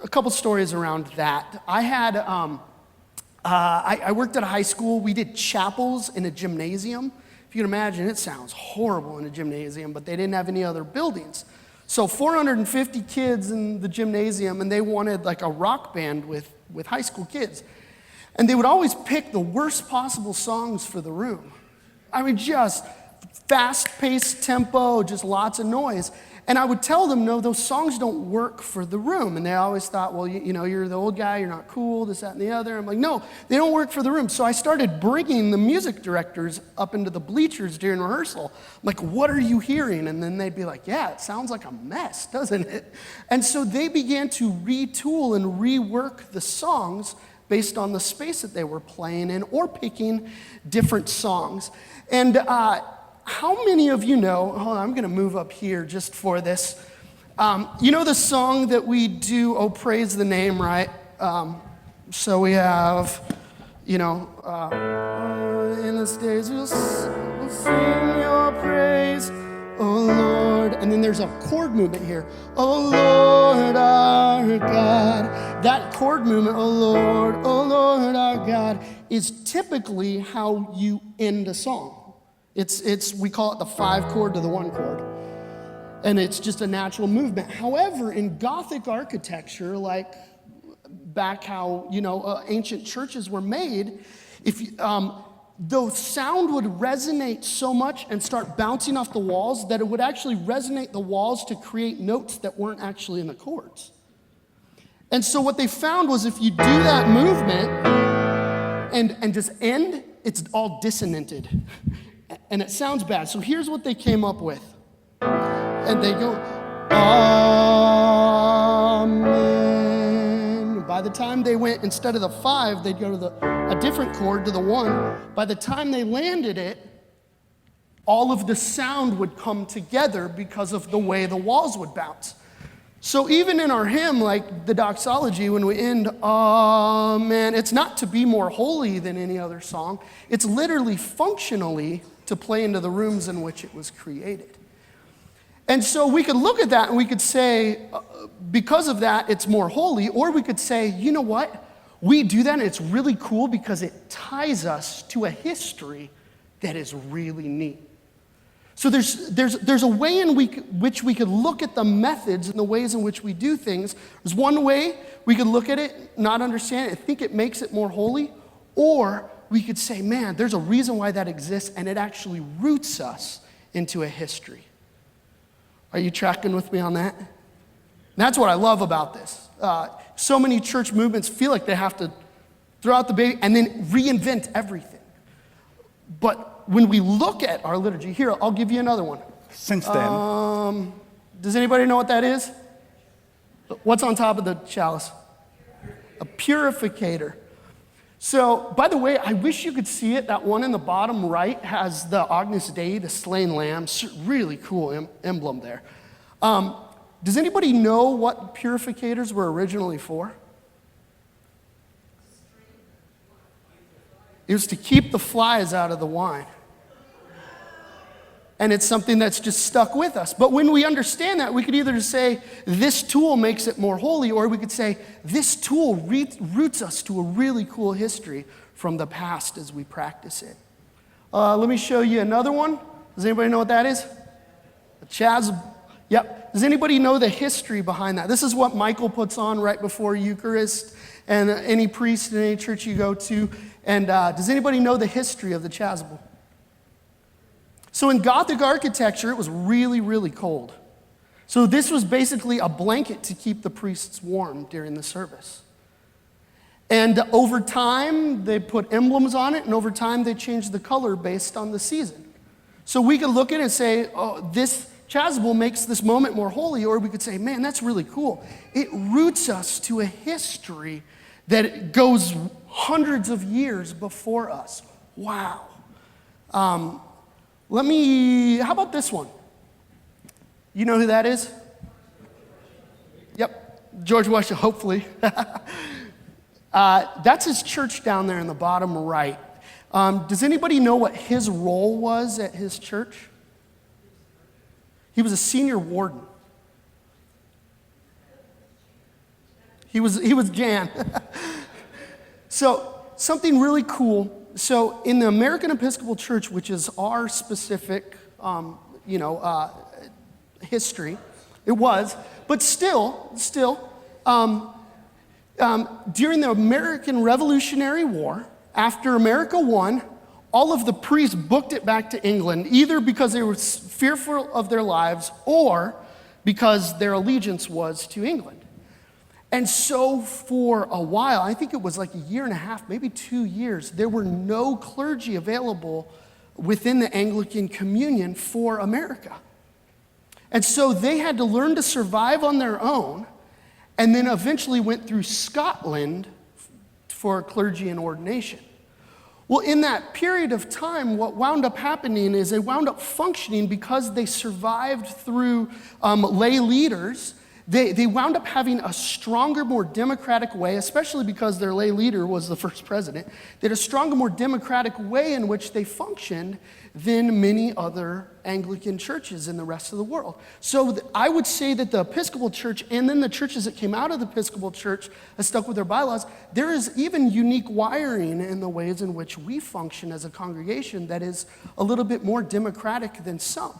couple stories around that. I had, I worked at a high school. We did chapels in a gymnasium. If you can imagine, it sounds horrible in a gymnasium, but they didn't have any other buildings. So 450 kids in the gymnasium, and they wanted like a rock band with high school kids. And they would always pick the worst possible songs for the room. I mean, just fast-paced tempo, just lots of noise. And I would tell them, no, those songs don't work for the room. And they always thought, well, you know, you're the old guy, you're not cool, this, that, and the other. I'm like, no, they don't work for the room. So I started bringing the music directors up into the bleachers during rehearsal. I'm like, what are you hearing? And then they'd be like, yeah, it sounds like a mess, doesn't it? And so they began to retool and rework the songs based on the space that they were playing in or picking different songs. And how many of you know, hold on, I'm going to move up here just for this. You know the song that we do, Oh, Praise the Name, right? So we have, you know, in this days we'll sing your praise, oh Lord. And then there's a chord movement here. Oh Lord our God. That chord movement, oh Lord our God, is typically how you end a song. It's we call it the 5 chord to the 1 chord. And it's just a natural movement. However, in Gothic architecture, like back how, you know, ancient churches were made, if the sound would resonate so much and start bouncing off the walls that it would actually resonate the walls to create notes that weren't actually in the chords. And so what they found was if you do that movement and just end, it's all dissonanted. And it sounds bad. So here's what they came up with. And they go, Amen. By the time they went, instead of the 5, they'd go to a different chord, to the 1. By the time they landed it, all of the sound would come together because of the way the walls would bounce. So even in our hymn, like the doxology, when we end, Amen, it's not to be more holy than any other song. It's literally functionally to play into the rooms in which it was created. And so we could look at that and we could say, because of that, it's more holy. Or we could say, you know what? We do that and it's really cool because it ties us to a history that is really neat. So there's a way in which we could look at the methods and the ways in which we do things. There's one way we could look at it, not understand it, think it makes it more holy. Or we could say, man, there's a reason why that exists and it actually roots us into a history. Are you tracking with me on that? And that's what I love about this. So many church movements feel like they have to throw out the baby and then reinvent everything. But when we look at our liturgy, here, I'll give you another one. Since then. Does anybody know what that is? What's on top of the chalice? A purificator. So, by the way, I wish you could see it. That one in the bottom right has the Agnus Dei, the slain lamb. Really cool emblem there. Does anybody know what purificators were originally for? It was to keep the flies out of the wine. And it's something that's just stuck with us. But when we understand that, we could either say, this tool makes it more holy, or we could say, this tool roots us to a really cool history from the past as we practice it. Let me show you another one. Does anybody know what that is? A chasuble. Yep. Does anybody know the history behind that? This is what Michael puts on right before Eucharist, and any priest in any church you go to. And does anybody know the history of the chasuble? So in Gothic architecture, it was really, really cold. So this was basically a blanket to keep the priests warm during the service. And over time, they put emblems on it, and over time, they changed the color based on the season. So we could look at it and say, oh, this chasuble makes this moment more holy, or we could say, man, that's really cool. It roots us to a history that goes hundreds of years before us. Wow. How about this one? You know who that is? Yep, George Washington, hopefully. That's his church down there in the bottom right. Does anybody know what his role was at his church? He was a senior warden. He was Jan. So something really cool. So in the American Episcopal Church, which is our specific, history, it was, but still, during the American Revolutionary War, after America won, all of the priests booked it back to England, either because they were fearful of their lives or because their allegiance was to England. And so for a while, I think it was like a year and a half, maybe 2 years, there were no clergy available within the Anglican Communion for America. And so they had to learn to survive on their own, and then eventually went through Scotland for clergy and ordination. Well, in that period of time, what wound up happening is they wound up functioning because they survived through lay leaders. They wound up having a stronger, more democratic way, especially because their lay leader was the first president. They had a stronger, more democratic way in which they functioned than many other Anglican churches in the rest of the world. So I would say that the Episcopal Church and then the churches that came out of the Episcopal Church that stuck with their bylaws, there is even unique wiring in the ways in which we function as a congregation that is a little bit more democratic than some.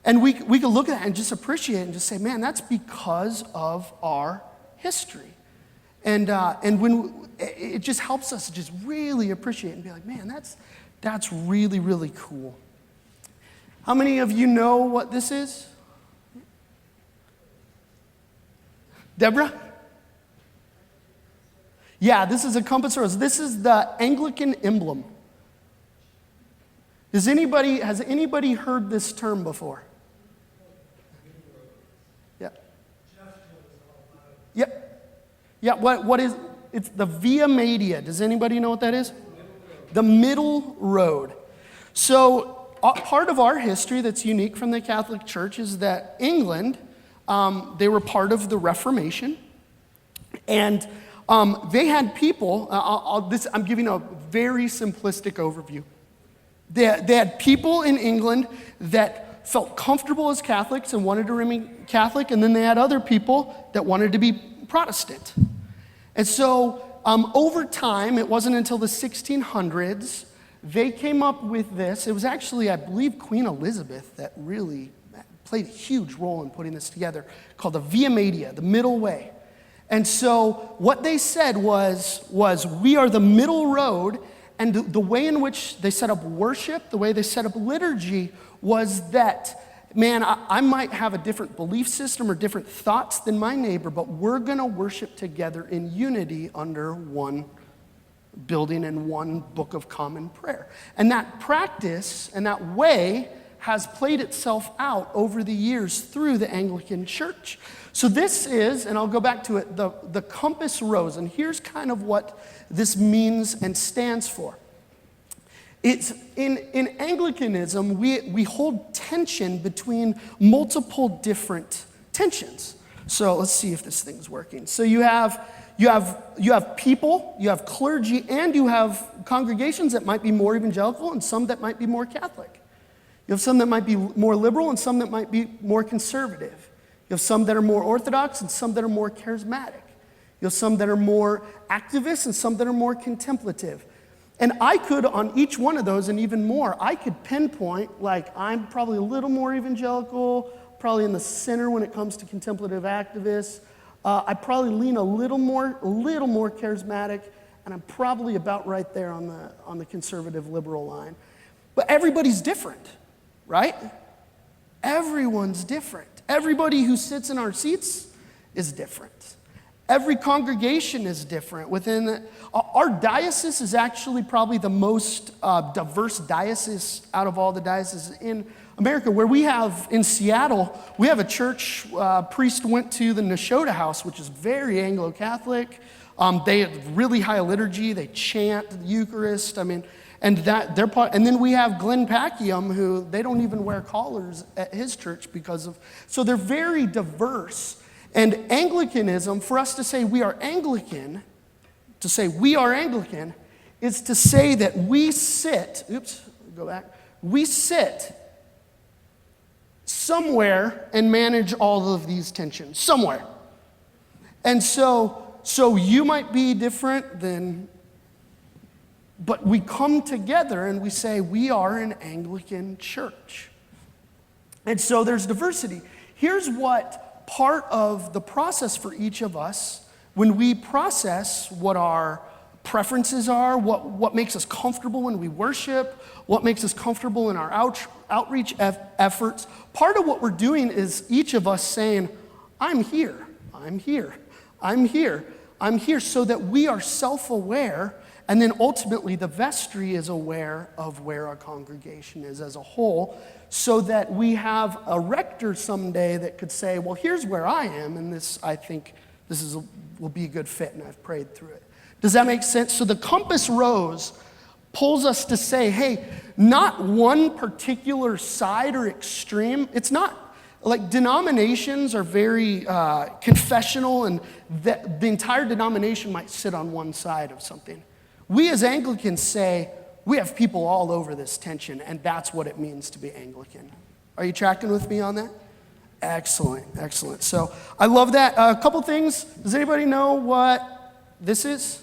And we can look at that and just appreciate it and just say, man, that's because of our history. And when it just helps us just really appreciate it and be like, man, that's really, really cool. How many of you know what this is? Deborah? Yeah, this is a compass rose. This is the Anglican emblem. Has anybody heard this term before? Yeah. Yep. Yeah, what is, it's the Via Media. Does anybody know what that is? The middle road. So part of our history that's unique from the Catholic Church is that England, they were part of the Reformation, and they had people, I'm giving a very simplistic overview. They had people in England that felt comfortable as Catholics and wanted to remain Catholic, and then they had other people that wanted to be Protestant. And so over time, it wasn't until the 1600s, they came up with this. It was actually, I believe, Queen Elizabeth that really played a huge role in putting this together, called the Via Media, the middle way. And so what they said was we are the middle road, and the way in which they set up worship, the way they set up liturgy was that, man, I might have a different belief system or different thoughts than my neighbor, but we're going to worship together in unity under one building and one book of common prayer. And that practice and that way has played itself out over the years through the Anglican Church. So this is, and I'll go back to it, the compass rose. And here's kind of what this means and stands for. It's in Anglicanism, we hold tension between multiple different tensions. So let's see if this thing's working. So you have people, you have clergy, and you have congregations that might be more evangelical and some that might be more Catholic. You have some that might be more liberal and some that might be more conservative. You have some that are more orthodox and some that are more charismatic. You have some that are more activist and some that are more contemplative. And I could, on each one of those and even more, I could pinpoint, like, I'm probably a little more evangelical, probably in the center when it comes to contemplative activists. I probably lean a little more charismatic, and I'm probably about right there on the conservative liberal line. But everybody's different, right? Everyone's different. Everybody who sits in our seats is different. Every congregation is different. Our diocese is actually probably the most diverse diocese out of all the dioceses in America. Where we have, in Seattle, we have a church, priest went to the Nashotah House, which is very Anglo-Catholic. They have really high liturgy, they chant the Eucharist, and they're part. And then we have Glenn Packiam, who they don't even wear collars at his church so they're very diverse. And Anglicanism, for us to say we are Anglican, is to say that we sit somewhere and manage all of these tensions, somewhere. And so you might be different but we come together and we say we are an Anglican church. And so there's diversity. Here's what part of the process for each of us, when we process what our preferences are, what makes us comfortable when we worship, what makes us comfortable in our outreach efforts, part of what we're doing is each of us saying, I'm here, so that we are self-aware, and then ultimately the vestry is aware of where our congregation is as a whole, so that we have a rector someday that could say, well, here's where I am, and I think this will be a good fit, and I've prayed through it. Does that make sense? So the compass rose pulls us to say, hey, not one particular side or extreme. It's not, like denominations are very confessional, and the entire denomination might sit on one side of something. We as Anglicans say, we have people all over this tension, and that's what it means to be Anglican. Are you tracking with me on that? Excellent. So I love that. A couple things. Does anybody know what this is?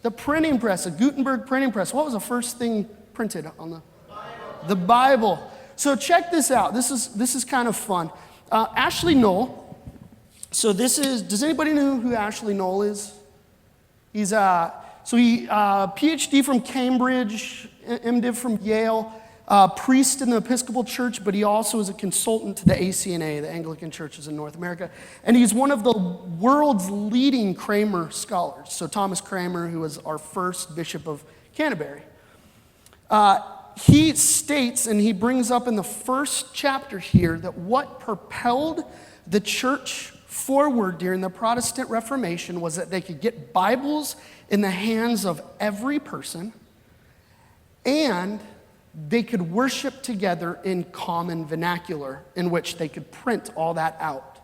The printing press, a Gutenberg printing press. What was the first thing printed on the Bible? The Bible. So check this out. This is kind of fun. Ashley Knoll. So does anybody know who Ashley Knoll is? He's he PhD from Cambridge, MDiv from Yale, priest in the Episcopal Church, but he also is a consultant to the ACNA, the Anglican churches in North America. And he's one of the world's leading Kramer scholars. So Thomas Kramer, who was our first Bishop of Canterbury. He states, and he brings up in the first chapter here, that what propelled the church forward during the Protestant Reformation was that they could get Bibles in the hands of every person, and they could worship together in common vernacular in which they could print all that out.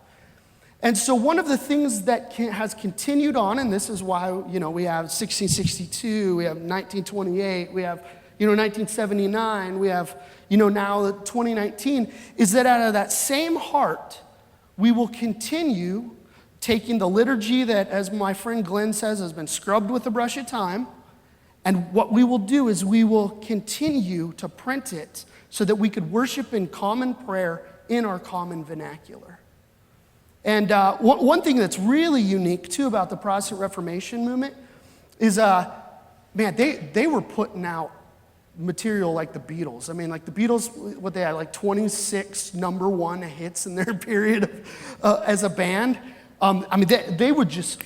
And so one of the things that has continued on, and this is why, we have 1662, we have 1928, we have, 1979, we have, now 2019, is that out of that same heart, we will continue taking the liturgy that, as my friend Glenn says, has been scrubbed with a brush of time, and what we will do is we will continue to print it so that we could worship in common prayer in our common vernacular. And one thing that's really unique, too, about the Protestant Reformation movement is, they were putting out material like the Beatles. Like the Beatles, what they had, like 26 number one hits in their period as a band. They would just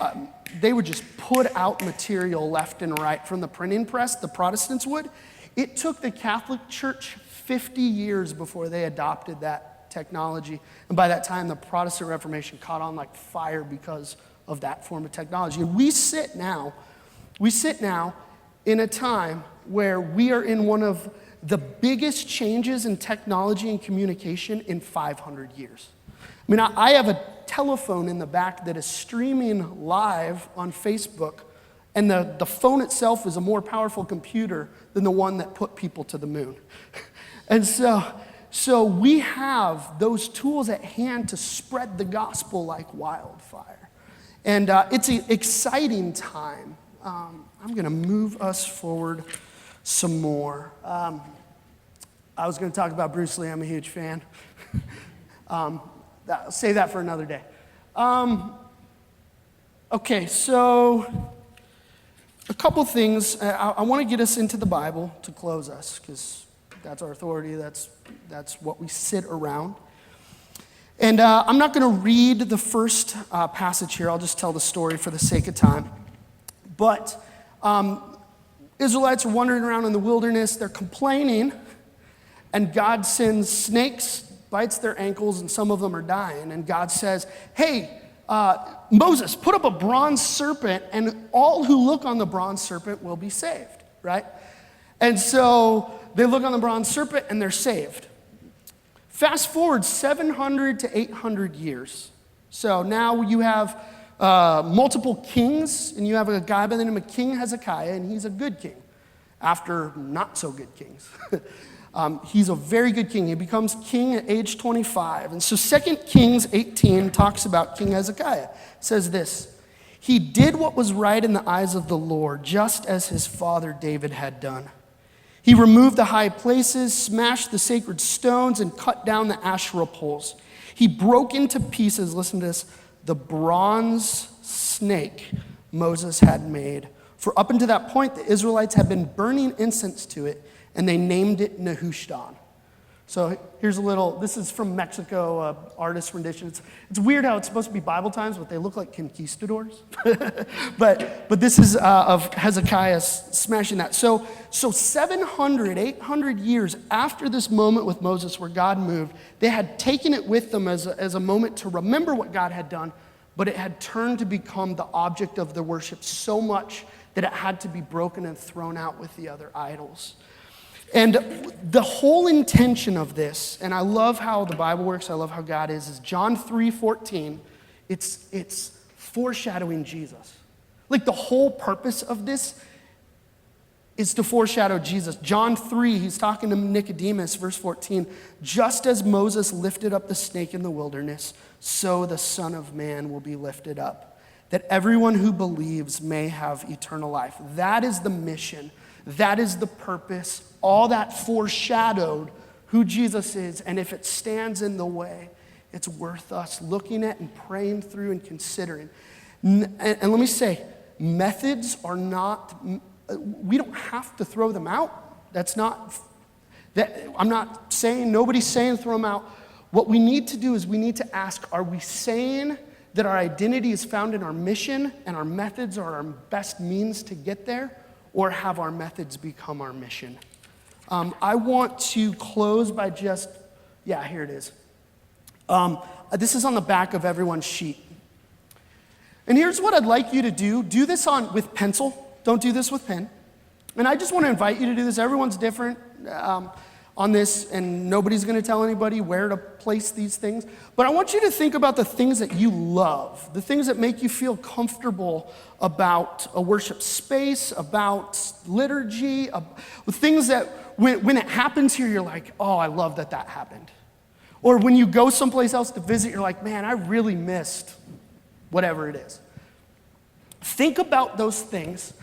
put out material left and right from the printing press, the Protestants would. It took the Catholic Church 50 years before they adopted that technology. And by that time, the Protestant Reformation caught on like fire because of that form of technology. And we sit now in a time where we are in one of the biggest changes in technology and communication in 500 years. I have a telephone in the back that is streaming live on Facebook, and the phone itself is a more powerful computer than the one that put people to the moon. And so we have those tools at hand to spread the gospel like wildfire. And it's an exciting time. I'm going to move us forward some more. I was going to talk about Bruce Lee. I'm a huge fan. I'll save that for another day. Okay, so a couple things. I want to get us into the Bible to close us, because that's our authority. That's what we sit around. And I'm not going to read the first passage here. I'll just tell the story for the sake of time. But Israelites are wandering around in the wilderness. They're complaining, and God sends snakes, bites their ankles, and some of them are dying. And God says, hey, Moses, put up a bronze serpent, and all who look on the bronze serpent will be saved, right? And so they look on the bronze serpent, and they're saved. Fast forward 700 to 800 years. So now you have multiple kings, and you have a guy by the name of King Hezekiah, and he's a good king after not so good kings. He's a very good king. He becomes king at age 25. And so 2 Kings 18 talks about King Hezekiah. It says this, he did what was right in the eyes of the Lord, just as his father David had done. He removed the high places, smashed the sacred stones, and cut down the Asherah poles. He broke into pieces, listen to this, the bronze snake Moses had made. For up until that point, the Israelites had been burning incense to it, and they named it Nehushtan. So here's a little, this is from Mexico, artist rendition. It's weird how it's supposed to be Bible times, but they look like conquistadors. but this is of Hezekiah smashing that. So 700, 800 years after this moment with Moses where God moved, they had taken it with them as a moment to remember what God had done, but it had turned to become the object of their worship so much that it had to be broken and thrown out with the other idols. And the whole intention of this, and I love how the Bible works, I love how God is John 3:14, it's foreshadowing Jesus. Like the whole purpose of this is to foreshadow Jesus. John 3, he's talking to Nicodemus, verse 14, just as Moses lifted up the snake in the wilderness, so the Son of Man will be lifted up, that everyone who believes may have eternal life. That is the mission. That is the purpose. All that foreshadowed who Jesus is, and if it stands in the way, it's worth us looking at and praying through and considering. And let me say, methods are not, we don't have to throw them out. That's not, I'm not saying, nobody's saying throw them out. What we need to do is we need to ask, are we saying that our identity is found in our mission and our methods are our best means to get there? Or have our methods become our mission? I want to close by just, here it is. This is on the back of everyone's sheet. And here's what I'd like you to do. Do this with pencil. Don't do this with pen. And I just want to invite you to do this. Everyone's different on this, and nobody's going to tell anybody where to place these things. But I want you to think about the things that you love, the things that make you feel comfortable about a worship space, about liturgy, things that when it happens here, you're like, oh, I love that happened. Or when you go someplace else to visit, you're like, man, I really missed whatever it is. Think about those things.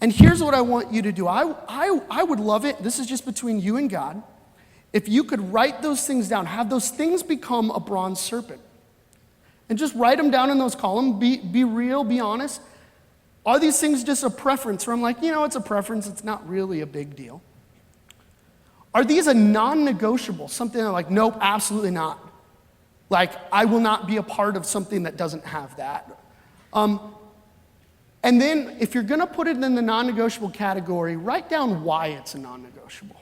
And here's what I want you to do. I would love it, this is just between you and God, if you could write those things down, have those things become a bronze serpent. And just write them down in those columns, be real, be honest. Are these things just a preference? Or I'm like, it's a preference, it's not really a big deal. Are these a non-negotiable, something I'm like, nope, absolutely not. Like, I will not be a part of something that doesn't have that. And then, if you're going to put it in the non-negotiable category, write down why it's a non-negotiable.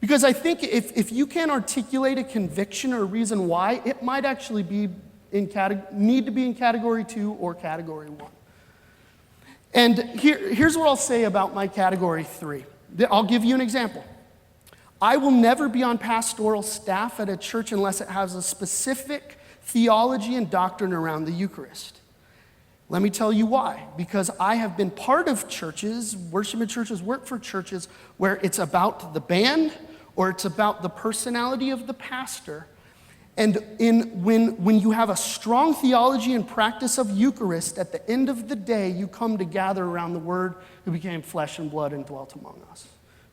Because I think if you can't articulate a conviction or a reason why, it might actually be need to be in category 2 or category 1. And here's what I'll say about my category 3. I'll give you an example. I will never be on pastoral staff at a church unless it has a specific theology and doctrine around the Eucharist. Let me tell you why. Because I have been part of churches, worship in churches, work for churches, where it's about the band or it's about the personality of the pastor. And when you have a strong theology and practice of Eucharist, at the end of the day, you come to gather around the Word who became flesh and blood and dwelt among us,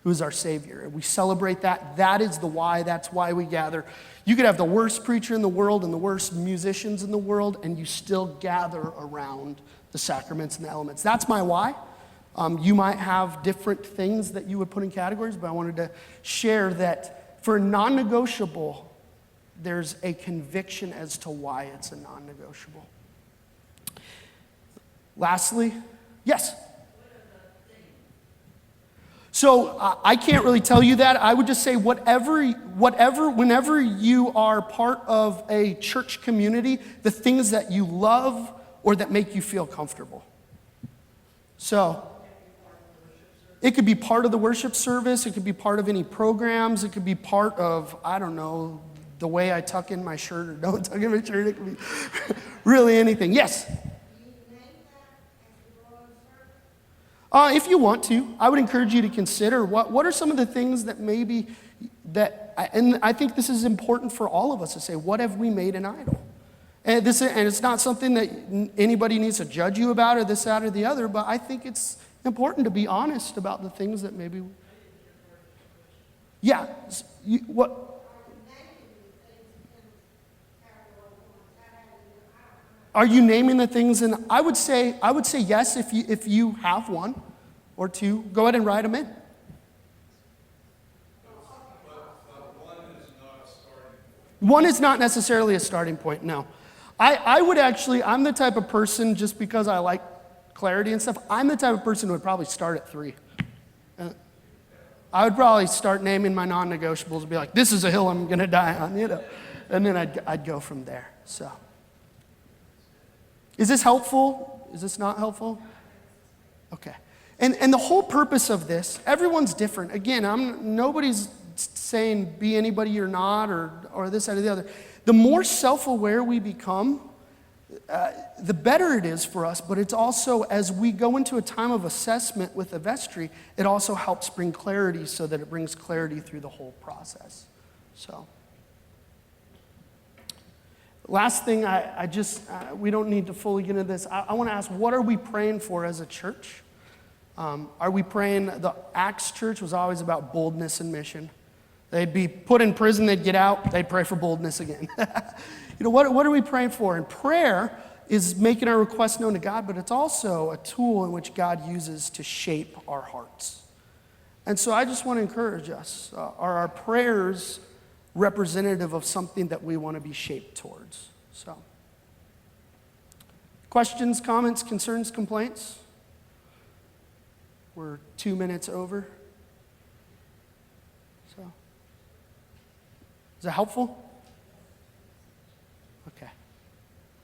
who is our Savior. And we celebrate that. That is the why. That's why we gather. You could have the worst preacher in the world and the worst musicians in the world, and you still gather around the sacraments and the elements. That's my why. You might have different things that you would put in categories, but I wanted to share that for non-negotiable, there's a conviction as to why it's a non-negotiable. Lastly, yes? So I can't really tell you that. I would just say whenever you are part of a church community, the things that you love or that make you feel comfortable. So it could be part of the worship service. It could be part of any programs. It could be part of, I don't know, the way I tuck in my shirt or don't tuck in my shirt. It could be really anything. Yes? If you want to, I would encourage you to consider what are some of the things that maybe and I think this is important for all of us to say, what have we made an idol? And it's not something that anybody needs to judge you about or this, that, or the other, but I think it's important to be honest about the things that maybe. Yeah. What? Are you naming the things? And I would say yes if you have one or two. Go ahead and write them in. One is not necessarily a starting point, no. I would actually, I'm the type of person, just because I like clarity and stuff, I'm the type of person who would probably start at 3. I would probably start naming my non-negotiables and be like, this is a hill I'm going to die on, and then I'd go from there, so. Is this helpful? Is this not helpful? Okay. And the whole purpose of this, everyone's different. Again, nobody's saying be anybody you're not or this, that, or the other. The more self-aware we become, the better it is for us, but it's also, as we go into a time of assessment with the vestry, it also helps bring clarity so that it brings clarity through the whole process. So. Last thing, we don't need to fully get into this. I want to ask, what are we praying for as a church? Are we praying, the Acts church was always about boldness and mission. They'd be put in prison, they'd get out, they'd pray for boldness again. What are we praying for? And prayer is making our requests known to God, but it's also a tool in which God uses to shape our hearts. And so I just want to encourage us. Are our prayers representative of something that we want to be shaped towards? So, questions, comments, concerns, complaints? We're 2 minutes over. So, is that helpful? Okay.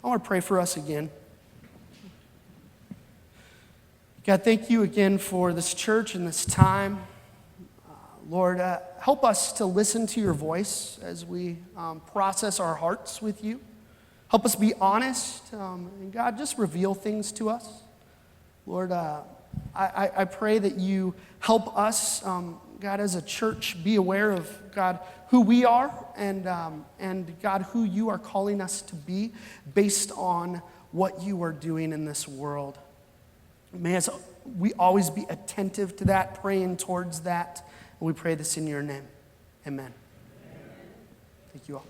I want to pray for us again. God, thank you again for this church and this time. Lord, help us to listen to your voice as we process our hearts with you. Help us be honest. And God, just reveal things to us. Lord, I pray that you help us, God, as a church, be aware of, God, who we are and God, who you are calling us to be based on what you are doing in this world. May we always be attentive to that, praying towards that. And we pray this in your name. Amen. Thank you all.